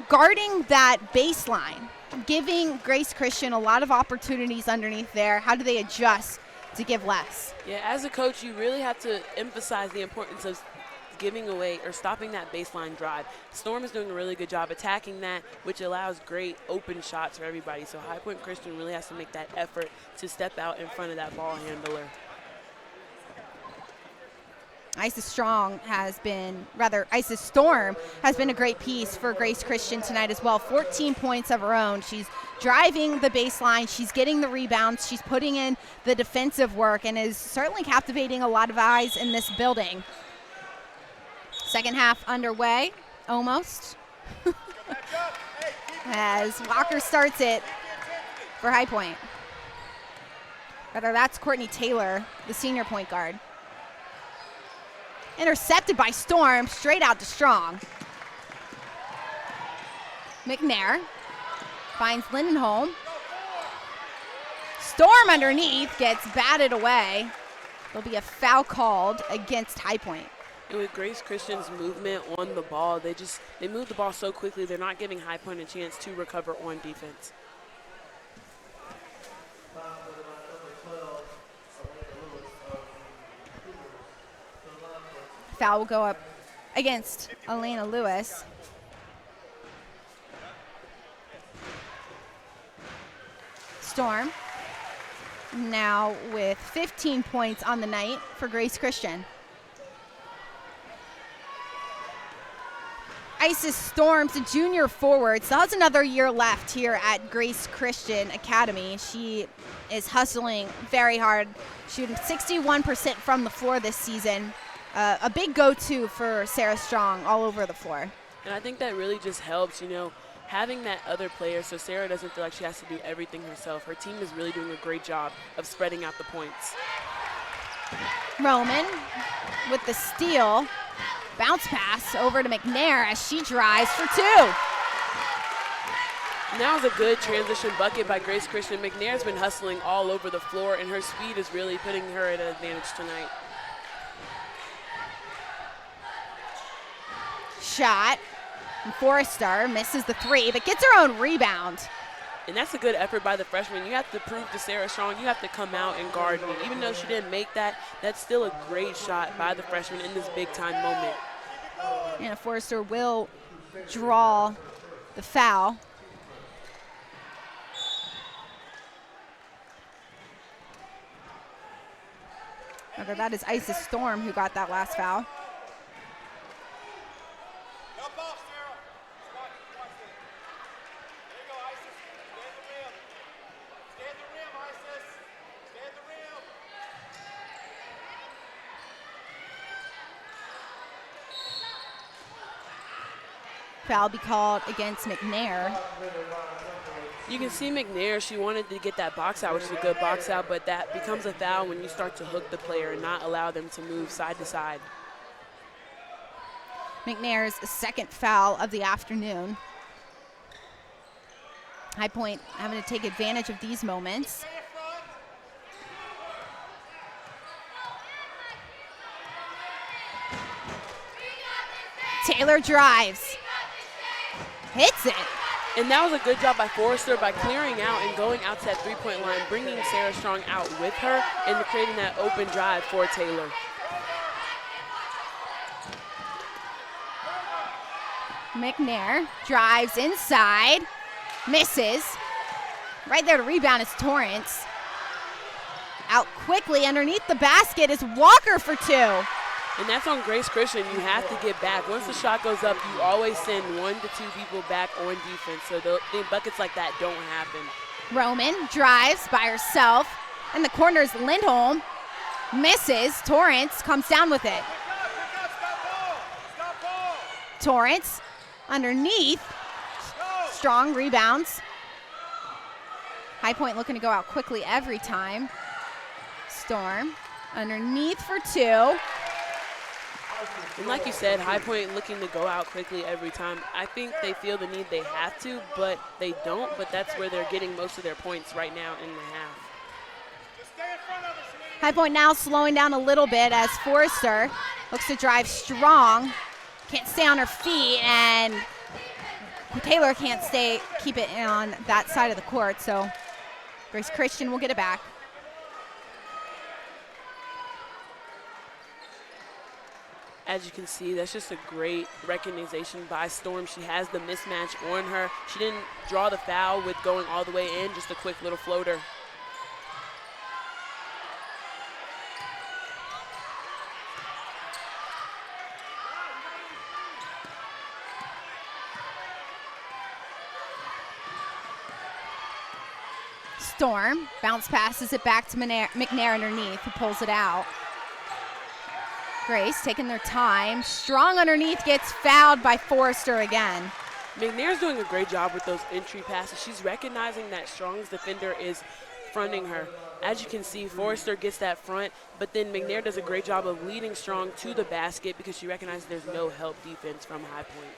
guarding that baseline, giving Grace Christian a lot of opportunities underneath there. How do they adjust to give less? Yeah, as a coach, you really have to emphasize the importance of giving away or stopping that baseline drive. Storm is doing a really good job attacking that, which allows great open shots for everybody. So High Point Christian really has to make that effort to step out in front of that ball handler. Isis Storm has been a great piece for Grace Christian tonight as well. 14 points of her own. She's driving the baseline. She's getting the rebounds. She's putting in the defensive work and is certainly captivating a lot of eyes in this building. Second half underway, almost. As Walker starts it for High Point. Rather, that's Courtney Taylor, the senior point guard. Intercepted by Storm, straight out to Strong. McNair finds Lindenholm. Storm underneath, gets batted away. There'll be a foul called against High Point. And with Grace Christian's movement on the ball, they move the ball so quickly, they're not giving High Point a chance to recover on defense. Foul will go up against Elena Lewis. Storm now with 15 points on the night for Grace Christian. Isis Storm's a junior forward, so has another year left here at Grace Christian Academy. She is hustling very hard, shooting 61% from the floor this season. A big go-to for Sarah Strong all over the floor. And I think that really just helps, having that other player so Sarah doesn't feel like she has to do everything herself. Her team is really doing a great job of spreading out the points. Roman with the steal. Bounce pass over to McNair as she drives for 2. Now is a good transition bucket by Grace Christian. McNair's been hustling all over the floor, and her speed is really putting her at an advantage tonight. Shot. And Forrester misses the 3, but gets her own rebound. And that's a good effort by the freshman. You have to prove to Sarah Strong, you have to come out and guard me. Even though she didn't make that, that's still a great shot by the freshman in this big-time moment. And Forrester will draw the foul. Okay, that is Isis Storm who got that last foul. foul be called against McNair. You can see McNair, she wanted to get that box out, which is a good box out, but that becomes a foul when you start to hook the player and not allow them to move side to side. McNair's second foul of the afternoon. High Point having to take advantage of these moments. Taylor drives, hits it. And that was a good job by Forrester by clearing out and going out to that three-point line, bringing Sarah Strong out with her and creating that open drive for Taylor. McNair drives inside, misses. Right there to rebound is Torrance. Out quickly underneath the basket is Walker for two. And that's on Grace Christian. You have to get back. Once the shot goes up, you always send 1 to 2 people back on defense, so the buckets like that don't happen. Roman drives by herself. In the corner is Lindholm. Misses. Torrance comes down with it. Torrance underneath. Strong rebounds. High Point looking to go out quickly every time. Storm underneath for two. And like you said, High Point looking to go out quickly every time. I think they feel the need they have to, but they don't. But that's where they're getting most of their points right now in the half. High Point now slowing down a little bit as Forrester looks to drive Strong. Can't stay on her feet, and Taylor can't keep it on that side of the court. So Grace Christian will get it back. As you can see, that's just a great recognition by Storm. She has the mismatch on her. She didn't draw the foul with going all the way in, just a quick little floater. Storm bounce passes it back to McNair underneath, who pulls it out. Grace taking their time. Strong underneath, gets fouled by Forrester again. McNair's doing a great job with those entry passes. She's recognizing that Strong's defender is fronting her. As you can see, Forrester gets that front, but then McNair does a great job of leading Strong to the basket because she recognizes there's no help defense from High Point.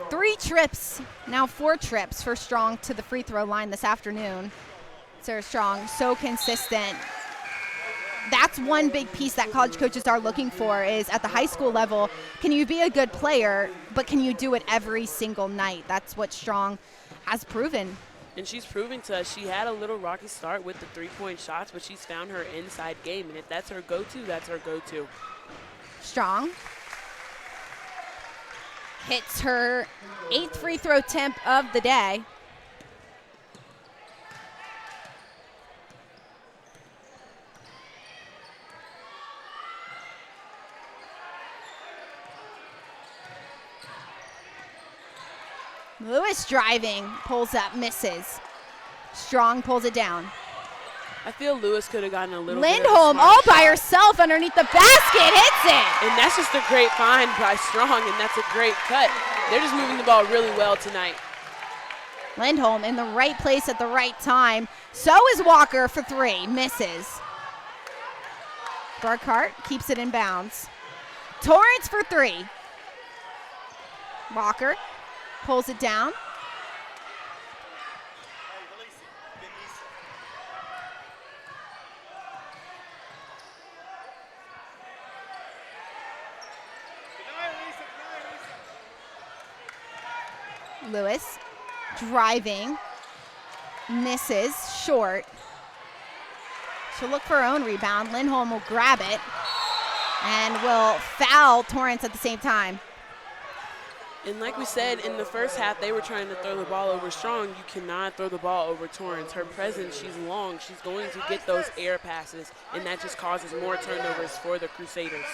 3 trips, now 4 trips for Strong to the free throw line this afternoon. Sarah Strong, so consistent. That's one big piece that college coaches are looking for is at the high school level, can you be a good player, but can you do it every single night? That's what Strong has proven. And she's proven to us she had a little rocky start with the three-point shots, but she's found her inside game. And if that's her go-to, that's her go-to. Strong hits her 8th free throw attempt of the day. Lewis driving, pulls up, misses. Strong pulls it down. I feel Lewis could have gotten a little Lindholm all by herself underneath the basket, hits it. And that's just a great find by Strong, and that's a great cut. They're just moving the ball really well tonight. Lindholm in the right place at the right time. So is Walker for 3, misses. Burkhart keeps it in bounds. Torrance for 3. Walker pulls it down. Lewis driving, misses, short. She'll look for her own rebound. Lindholm will grab it and will foul Torrance at the same time. And like we said, in the first half, they were trying to throw the ball over Strong. You cannot throw the ball over Torrance. Her presence, she's long. She's going to get those air passes, and that just causes more turnovers for the Crusaders.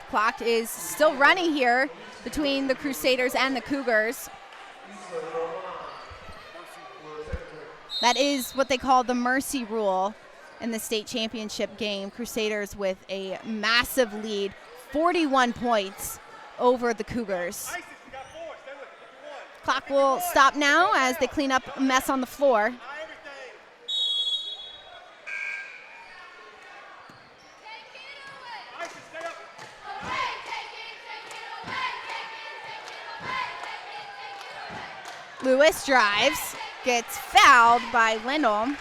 Clock is still running here between the Crusaders and the Cougars. That is what they call the mercy rule. in the state championship game. Crusaders with a massive lead, 41 points over the Cougars. Clock will stop now as they clean up a mess on the floor. Lewis drives, gets fouled by Lindholm.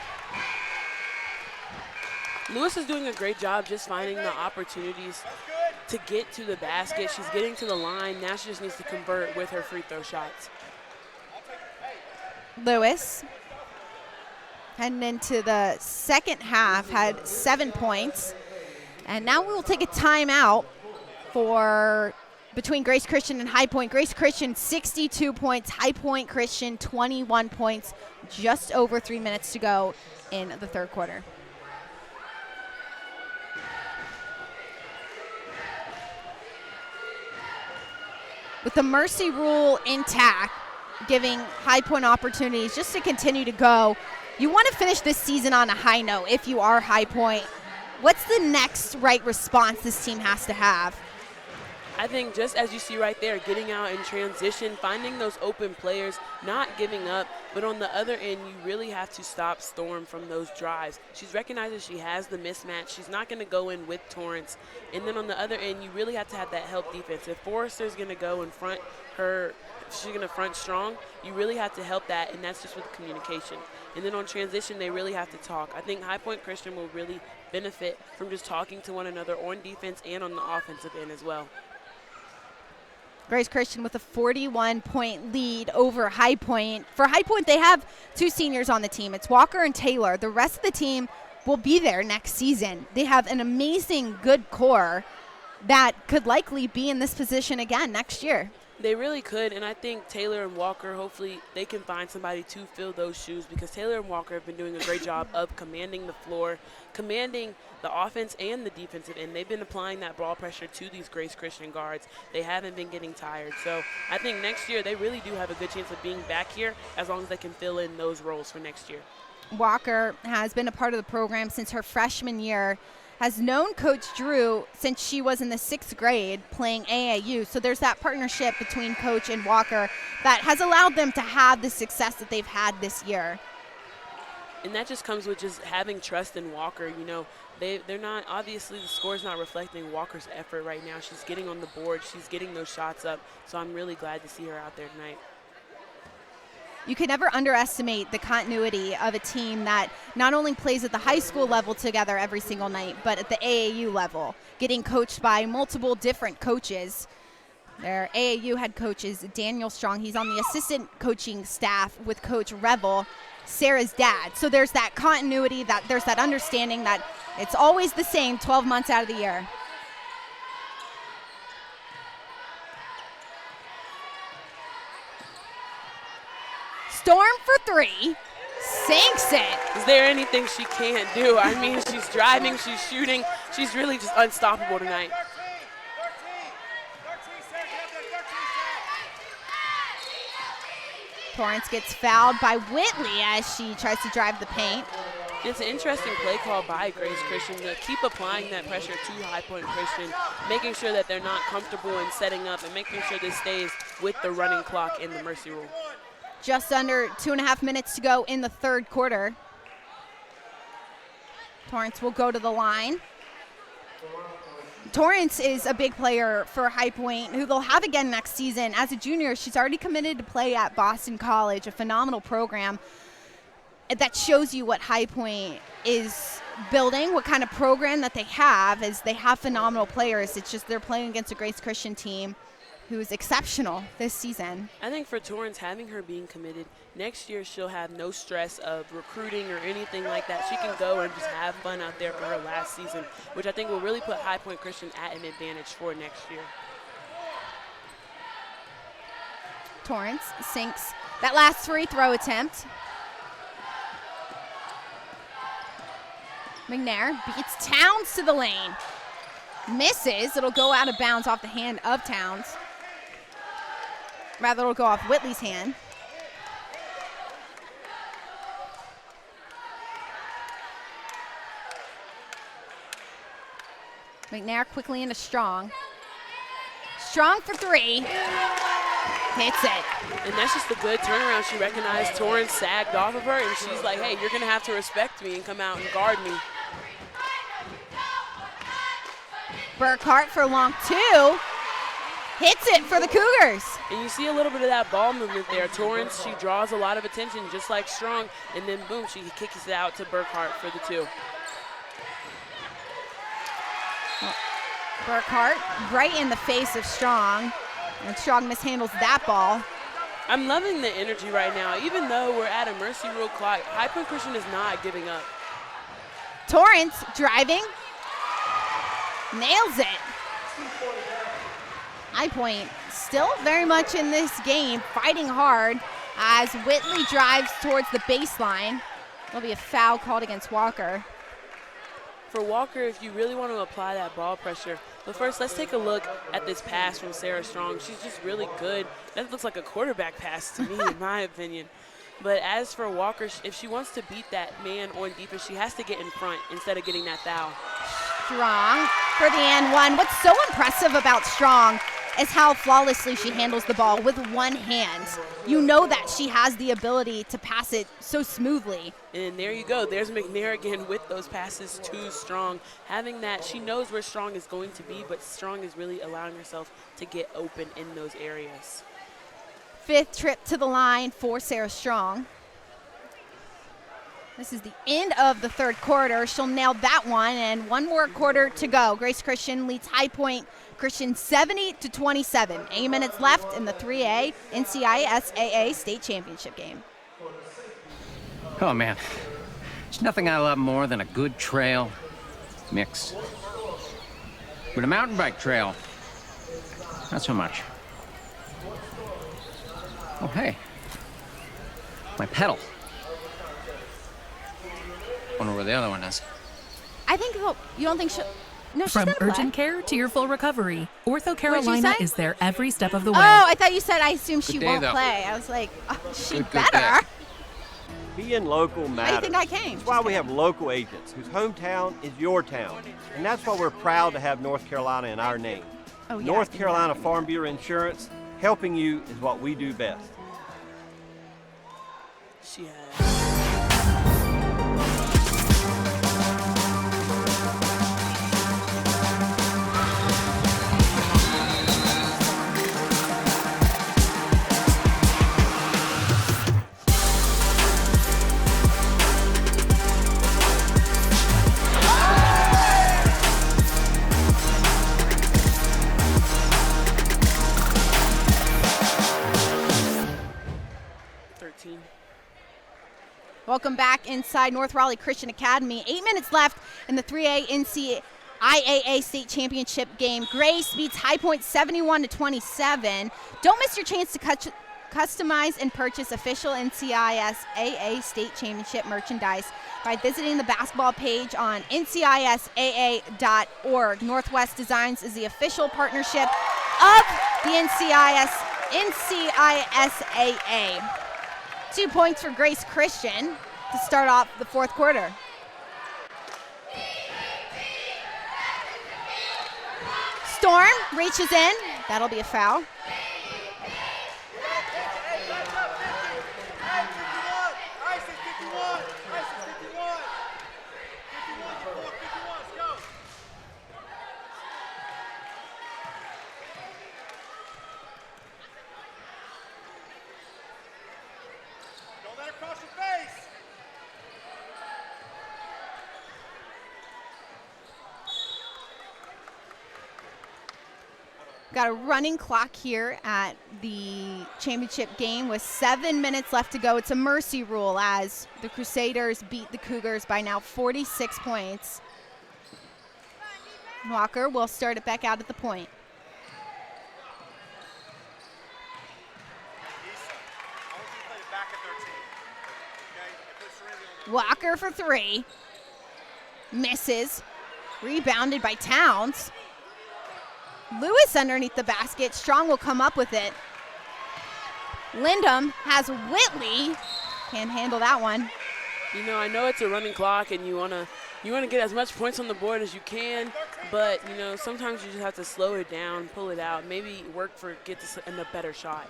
Lewis is doing a great job just finding the opportunities to get to the basket. She's getting to the line. Now she just needs to convert with her free throw shots. Lewis, heading into the second half, had 7 points. And now we will take a timeout for between Grace Christian and High Point. Grace Christian 62 points, High Point Christian 21 points, just over 3 minutes to go in the third quarter. With the mercy rule intact, giving High Point opportunities just to continue to go, you want to finish this season on a high note if you are High Point. What's the next right response this team has to have? I think just as you see right there, getting out in transition, finding those open players, not giving up, but on the other end, you really have to stop Storm from those drives. She's recognized that she has the mismatch. She's not going to go in with Torrance. And then on the other end, you really have to have that help defense. If Forrester's going to go and front her, she's going to front strong, you really have to help that, and that's just with communication. And then on transition, they really have to talk. I think High Point Christian will really benefit from just talking to one another on defense and on the offensive end as well. Grace Christian with a 41-point lead over High Point. For High Point, they have 2 seniors on the team. It's Walker and Taylor. The rest of the team will be there next season. They have an amazing, good core that could likely be in this position again next year. They really could, and I think Taylor and Walker, hopefully they can find somebody to fill those shoes, because Taylor and Walker have been doing a great job of commanding the floor, commanding the offense and the defensive end. They've been applying that ball pressure to these Grace Christian guards. They haven't been getting tired. So I think next year they really do have a good chance of being back here as long as they can fill in those roles for next year. Walker has been a part of the program since her freshman year, has known Coach Drew since she was in the 6th grade playing AAU. So there's that partnership between Coach and Walker that has allowed them to have the success that they've had this year. And that just comes with just having trust in Walker. You know, they're not, obviously the score's not reflecting Walker's effort right now. She's getting on the board. She's getting those shots up. So I'm really glad to see her out there tonight. You can never underestimate the continuity of a team that not only plays at the high school level together every single night, but at the AAU level, getting coached by multiple different coaches. Their AAU head coach is Daniel Strong. He's on the assistant coaching staff with Coach Revel, Sarah's dad. So there's that continuity, that there's that understanding that it's always the same 12 months out of the year. Storm for 3, sinks it. Is there anything she can't do? I mean, she's driving, she's shooting, she's really just unstoppable tonight. Torrance gets fouled by Whitley as she tries to drive the paint. It's an interesting play call by Grace Christian to keep applying that pressure to High Point Christian, making sure that they're not comfortable in setting up and making sure this stays with the running clock in the mercy rule. Just under 2.5 minutes to go in the third quarter. Torrance will go to the line. Torrance is a big player for High Point, who they'll have again next season. As a junior, she's already committed to play at Boston College, a phenomenal program. That shows you what High Point is building, what kind of program that they have, is they have phenomenal players. It's just they're playing against a Grace Christian team who's exceptional this season. I think for Torrance, having her being committed, next year she'll have no stress of recruiting or anything like that. She can go and just have fun out there for her last season, which I think will really put High Point Christian at an advantage for next year. Torrance sinks that last free throw attempt. McNair beats Towns to the lane. Misses. It'll go out of bounds off the hand of Towns. Rather, it'll go off Whitley's hand. McNair quickly into Strong. Strong for three. Hits it. And that's just a good turnaround. She recognized Torrance sagged off of her, and she's like, hey, you're going to have to respect me and come out and guard me. Burkhart for long two. Hits it for the Cougars. And you see a little bit of that ball movement there. Torrance, she draws a lot of attention, just like Strong, and then boom, she kicks it out to Burkhart for the two. Burkhart right in the face of Strong, and Strong mishandles that ball. I'm loving the energy right now. Even though we're at a mercy rule clock, High Point Christian is not giving up. Torrance driving, nails it. High Point still very much in this game, fighting hard as Whitley drives towards the baseline. There'll be a foul called against Walker. For Walker, if you really want to apply that ball pressure, but first let's take a look at this pass from Sarah Strong. She's just really good. That looks like a quarterback pass to me, in my opinion. But as for Walker, if she wants to beat that man on defense, she has to get in front instead of getting that foul. Strong for the and one. What's so impressive about Strong is how flawlessly she handles the ball with one hand. You know that she has the ability to pass it so smoothly. And there you go. There's McNair again with those passes to Strong. Having that, she knows where Strong is going to be, but Strong is really allowing herself to get open in those areas. Fifth trip to the line for Sarah Strong. This is the end of the third quarter. She'll nail that one, and one more quarter to go. Grace Christian leads High Point Christian 70-27. 8 minutes left in the 3A NCIS AA state championship game. Oh, man. There's nothing I love more than a good trail mix. But a mountain bike trail, not so much. Oh, hey. My pedal. Wonder where the other one is. I think, you don't think she'll... No, she's From gonna urgent play. care to your full recovery, Ortho you Carolina say? is there every step of the way. Oh, I thought you said I assume she Good day, won't though. play. I was like, oh, she Good better. day. Being local matters. Why do you think I came? That's why we have local agents whose hometown is your town. And that's why we're proud to have North Carolina in our name. Oh, yeah, North Carolina Farm Bureau Insurance, helping you is what we do best. She has. Welcome back inside North Raleigh Christian Academy. 8 minutes left in the 3A NCIAA state championship game. Grace beats High Point 71-27. Don't miss your chance to customize and purchase official NCIS AA state championship merchandise by visiting the basketball page on ncisaa.org. Northwest Designs is the official partnership of the NCISAA. 2 points for Grace Christian to start off the fourth quarter. Storm reaches in. That'll be a foul. Got a running clock here at the championship game with 7 minutes left to go. It's a mercy rule as the Crusaders beat the Cougars by now 46 points. Walker will start it back out at the point. Walker for three. Misses. Rebounded by Towns. Lewis underneath the basket. Strong will come up with it. Lindham has Whitley. Can't handle that one. You know, I know it's a running clock and you want to get as much points on the board as you can, but, you know, sometimes you just have to slow it down, pull it out, maybe get to a better shot.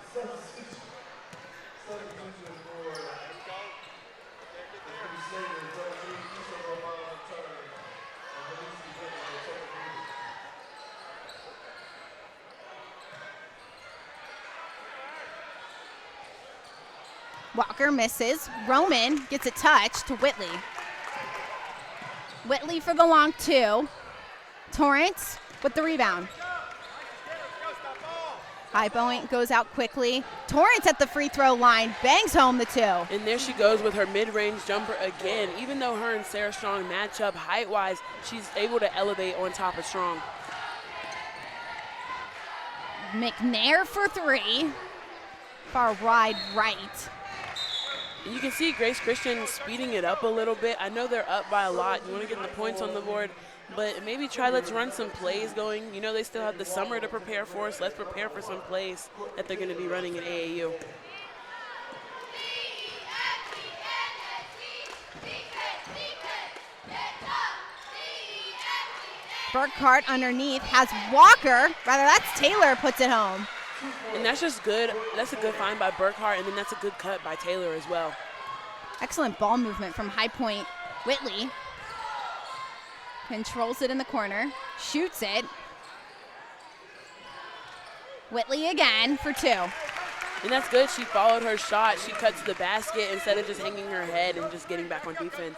Walker misses. Roman gets a touch to Whitley. Whitley for the long 2. Torrance with the rebound. High point goes out quickly. Torrance at the free throw line, bangs home the 2. And there she goes with her mid-range jumper again. Even though her and Sarah Strong match up height-wise, she's able to elevate on top of Strong. McNair for 3. Far wide right. And you can see Grace Christian speeding it up a little bit. I know they're up by a lot. You want to get the points on the board, but maybe let's run some plays going. You know, they still have the summer to prepare for, so let's prepare for some plays that they're going to be running in AAU. Burkhart underneath has Walker. Rather, that's Taylor puts it home. And that's just good. That's a good find by Burkhart, and then that's a good cut by Taylor as well. Excellent ball movement from high point. Whitley controls it in the corner, shoots it. Whitley again for 2. And that's good. She followed her shot. She cut to the basket instead of just hanging her head and just getting back on defense.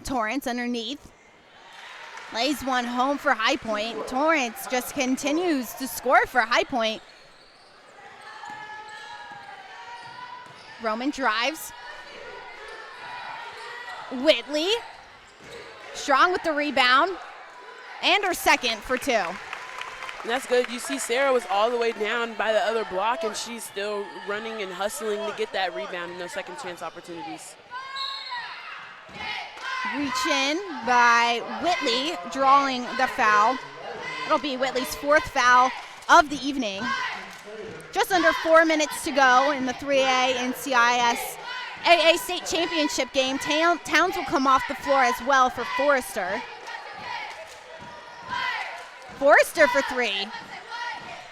Torrance underneath. Lays one home for High Point. Torrance just continues to score for High Point. Roman drives. Whitley. Strong with the rebound. And her second for 2. And that's good. You see Sarah was all the way down by the other block, and she's still running and hustling to get that rebound and those second chance opportunities. Reach in by Whitley, drawing the foul. It'll be Whitley's 4th foul of the evening. Just under 4 minutes to go in the 3A NCIS AA State Championship game. Towns will come off the floor as well for Forrester. Forrester for 3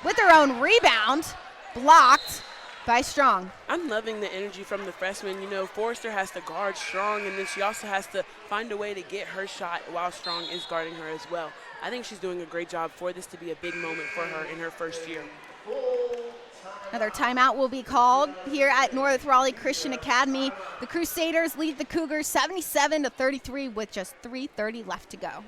with her own rebound, blocked by Strong. I'm loving the energy from the freshman. You know, Forrester has to guard Strong, and then she also has to find a way to get her shot while Strong is guarding her as well. I think she's doing a great job for this to be a big moment for her in her first year. Another timeout will be called here at North Raleigh Christian Academy. The Crusaders lead the Cougars 77-33 with just 3:30 left to go.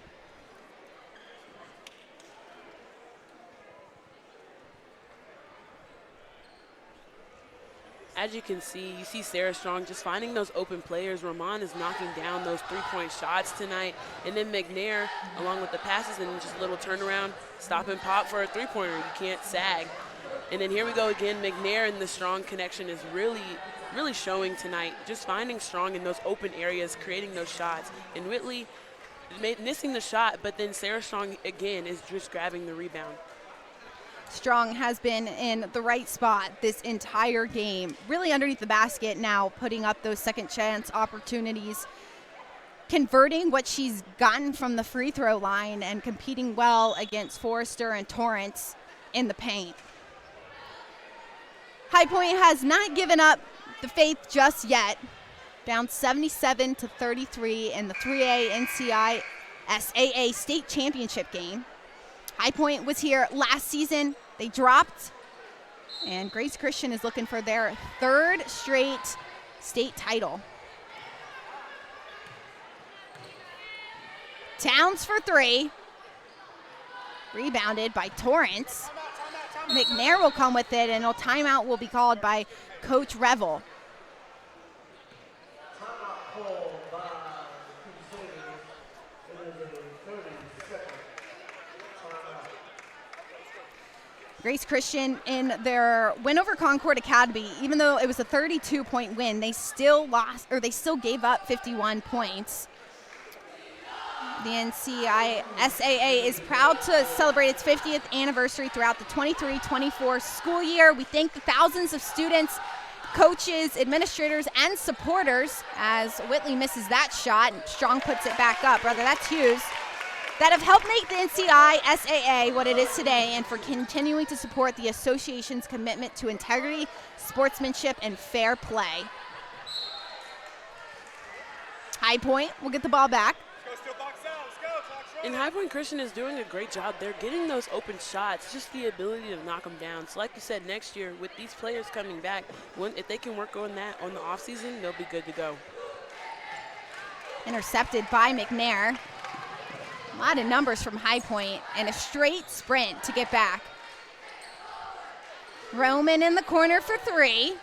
As you can see, you see Sarah Strong just finding those open players. Ramon is knocking down those three-point shots tonight. And then McNair, along with the passes and just a little turnaround, stop and pop for a three-pointer. You can't sag. And then here we go again. McNair and the Strong connection is really showing tonight. Just finding Strong in those open areas, creating those shots. And Whitley missing the shot, but then Sarah Strong, again, is just grabbing the rebound. Strong has been in the right spot this entire game, really underneath the basket now, putting up those second chance opportunities, converting what she's gotten from the free throw line and competing well against Forrester and Torrance in the paint. High Point has not given up the faith just yet, down 77-33 in the 3A NCIS AA State Championship game. High Point was here last season. They dropped, and Grace Christian is looking for their 3rd straight state title. Towns for 3. Rebounded by Torrance. McNair will come with it, and a timeout will be called by Coach Revel. Grace Christian, in their win over Concord Academy, even though it was a 32-point win, they still gave up 51 points. The NCISAA is proud to celebrate its 50th anniversary throughout the 23-24 school year. We thank the thousands of students, coaches, administrators, and supporters as Whitley misses that shot and Strong puts it back up. Brother, that's Hughes. That have helped make the NCISAA what it is today and for continuing to support the association's commitment to integrity, sportsmanship, and fair play. High Point will get the ball back. And High Point Christian is doing a great job. They're getting those open shots, just the ability to knock them down. So like you said, next year with these players coming back, if they can work on that on the offseason, they'll be good to go. Intercepted by McNair. A lot of numbers from High Point and a straight sprint to get back. Roman in the corner for three.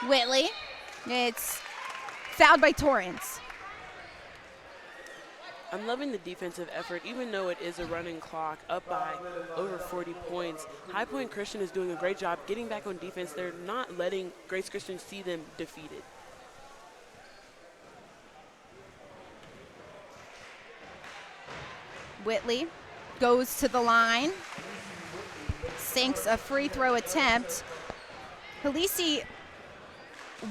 Whitley. It's fouled by Torrance. I'm loving the defensive effort, even though it is a running clock, up by over 40 points. High Point Christian is doing a great job getting back on defense. They're not letting Grace Christian see them defeated. Whitley goes to the line, sinks a free throw attempt. Halisi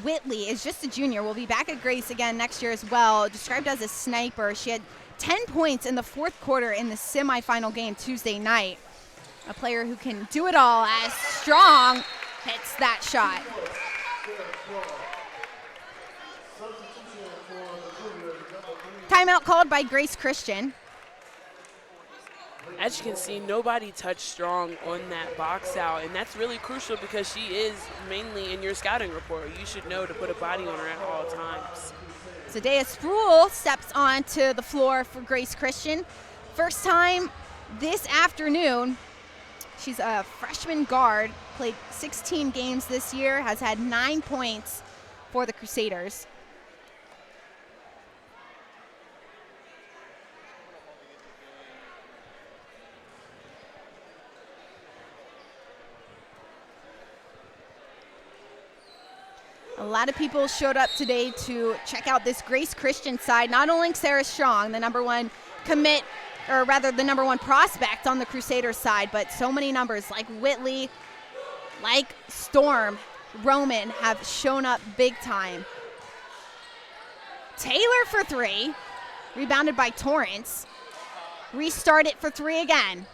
Whitley is just a junior. Will be back at Grace again next year as well. Described as a sniper. She had 10 points in the fourth quarter in the semifinal game Tuesday night. A player who can do it all as Strong hits that shot. Timeout called by Grace Christian. As you can see, nobody touched Strong on that box out, and that's really crucial because she is mainly in your scouting report. You should know to put a body on her at all times. Zendaya Sproul steps onto the floor for Grace Christian. First time this afternoon. She's a freshman guard, played 16 games this year, has had 9 points for the Crusaders. A lot of people showed up today to check out this Grace Christian side. Not only Sarah Strong, the number one commit, or rather the number one prospect on the Crusaders side, but so many numbers like Whitley, like Storm, Roman have shown up big time. Taylor for three, rebounded by Torrance. Restart it for three again.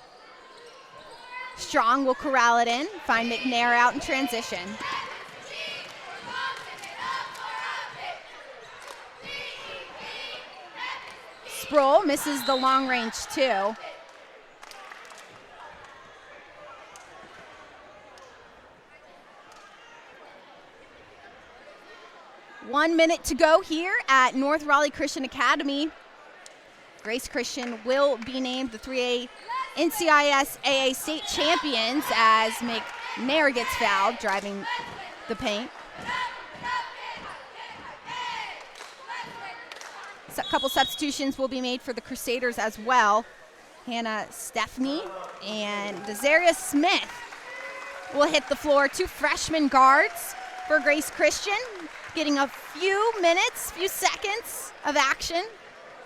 Strong will corral it in, find McNair out in transition. Sproul misses the long range two. One minute to go here at North Raleigh Christian Academy. Grace Christian will be named the 3A NCIS AA state champions as McNair gets fouled, driving the paint. A couple substitutions will be made for the Crusaders as well. Hannah Stephanie and Desarius Smith will hit the floor. Two freshman guards for Grace Christian, getting a few minutes, few seconds of action,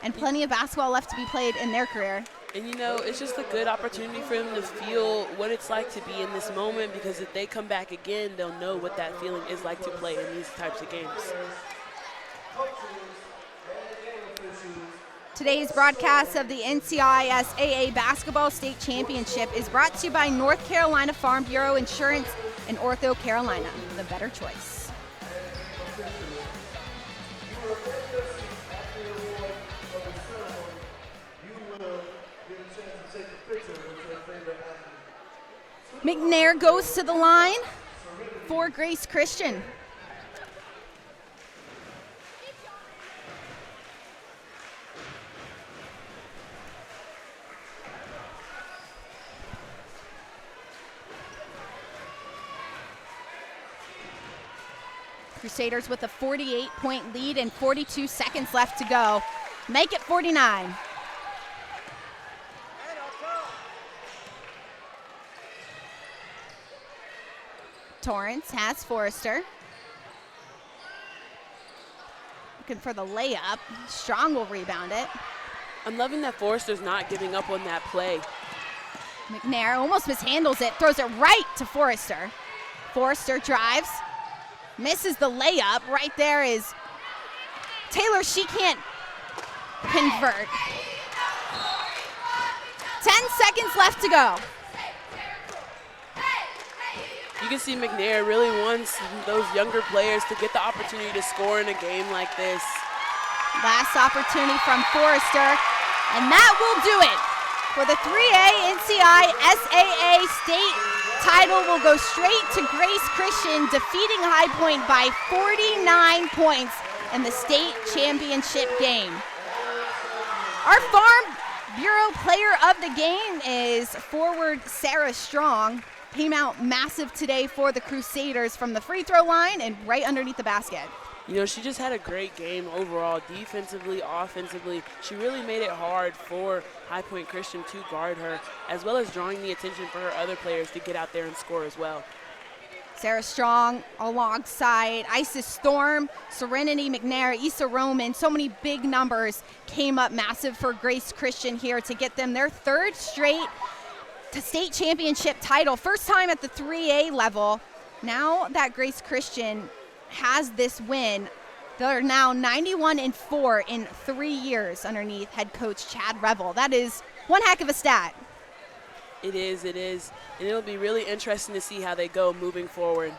and plenty of basketball left to be played in their career. And you know, it's just a good opportunity for them to feel what it's like to be in this moment, because if they come back again, they'll know what that feeling is like to play in these types of games. Today's broadcast of the NCISAA Basketball State Championship is brought to you by North Carolina Farm Bureau Insurance and Ortho Carolina, the better choice. McNair goes to the line for Grace Christian. Crusaders with a 48-point lead and 42 seconds left to go. Make it 49. Torrance has Forrester. looking for the layup. Strong will rebound it. I'm loving that Forrester's not giving up on that play. McNair almost mishandles it, throws it right to Forrester. Forrester drives, misses the layup. Right there is Taylor. She can't convert. 10 seconds left to go. You can see McNair really wants those younger players to get the opportunity to score in a game like this. Last opportunity from Forrester, and that will do it. For the 3A NCI SAA state title will go straight to Grace Christian, defeating High Point by 49 points in the state championship game. Our Farm Bureau player of the game is forward Sarah Strong. Came out massive today for the Crusaders from the free throw line and right underneath the basket. You know, she just had a great game overall, defensively, offensively. She really made it hard for High Point Christian to guard her, as well as drawing the attention for her other players to get out there and score as well. Sarah Strong alongside Isis Storm, Serenity McNair, Issa Roman. So many big numbers came up massive for Grace Christian here to get them their third straight state championship title. First time at the 3A level. Now that Grace Christian has this win, they're now 91-4 in 3 years underneath head coach Chad Revel. That is one heck of a stat. It is. And it'll be really interesting to see how they go moving forward.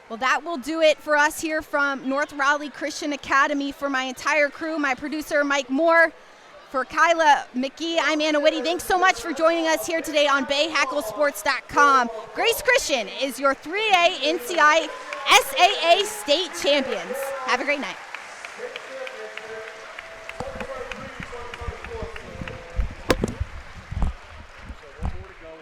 Well, that will do it for us here from North Raleigh Christian Academy. For my entire crew, my producer Mike Moore, for Kyla McGee, I'm Anna Whitty. Thanks so much for joining us here today on BayHackleSports.com. Grace Christian is your 3A NCI SAA state champions. Have a great night.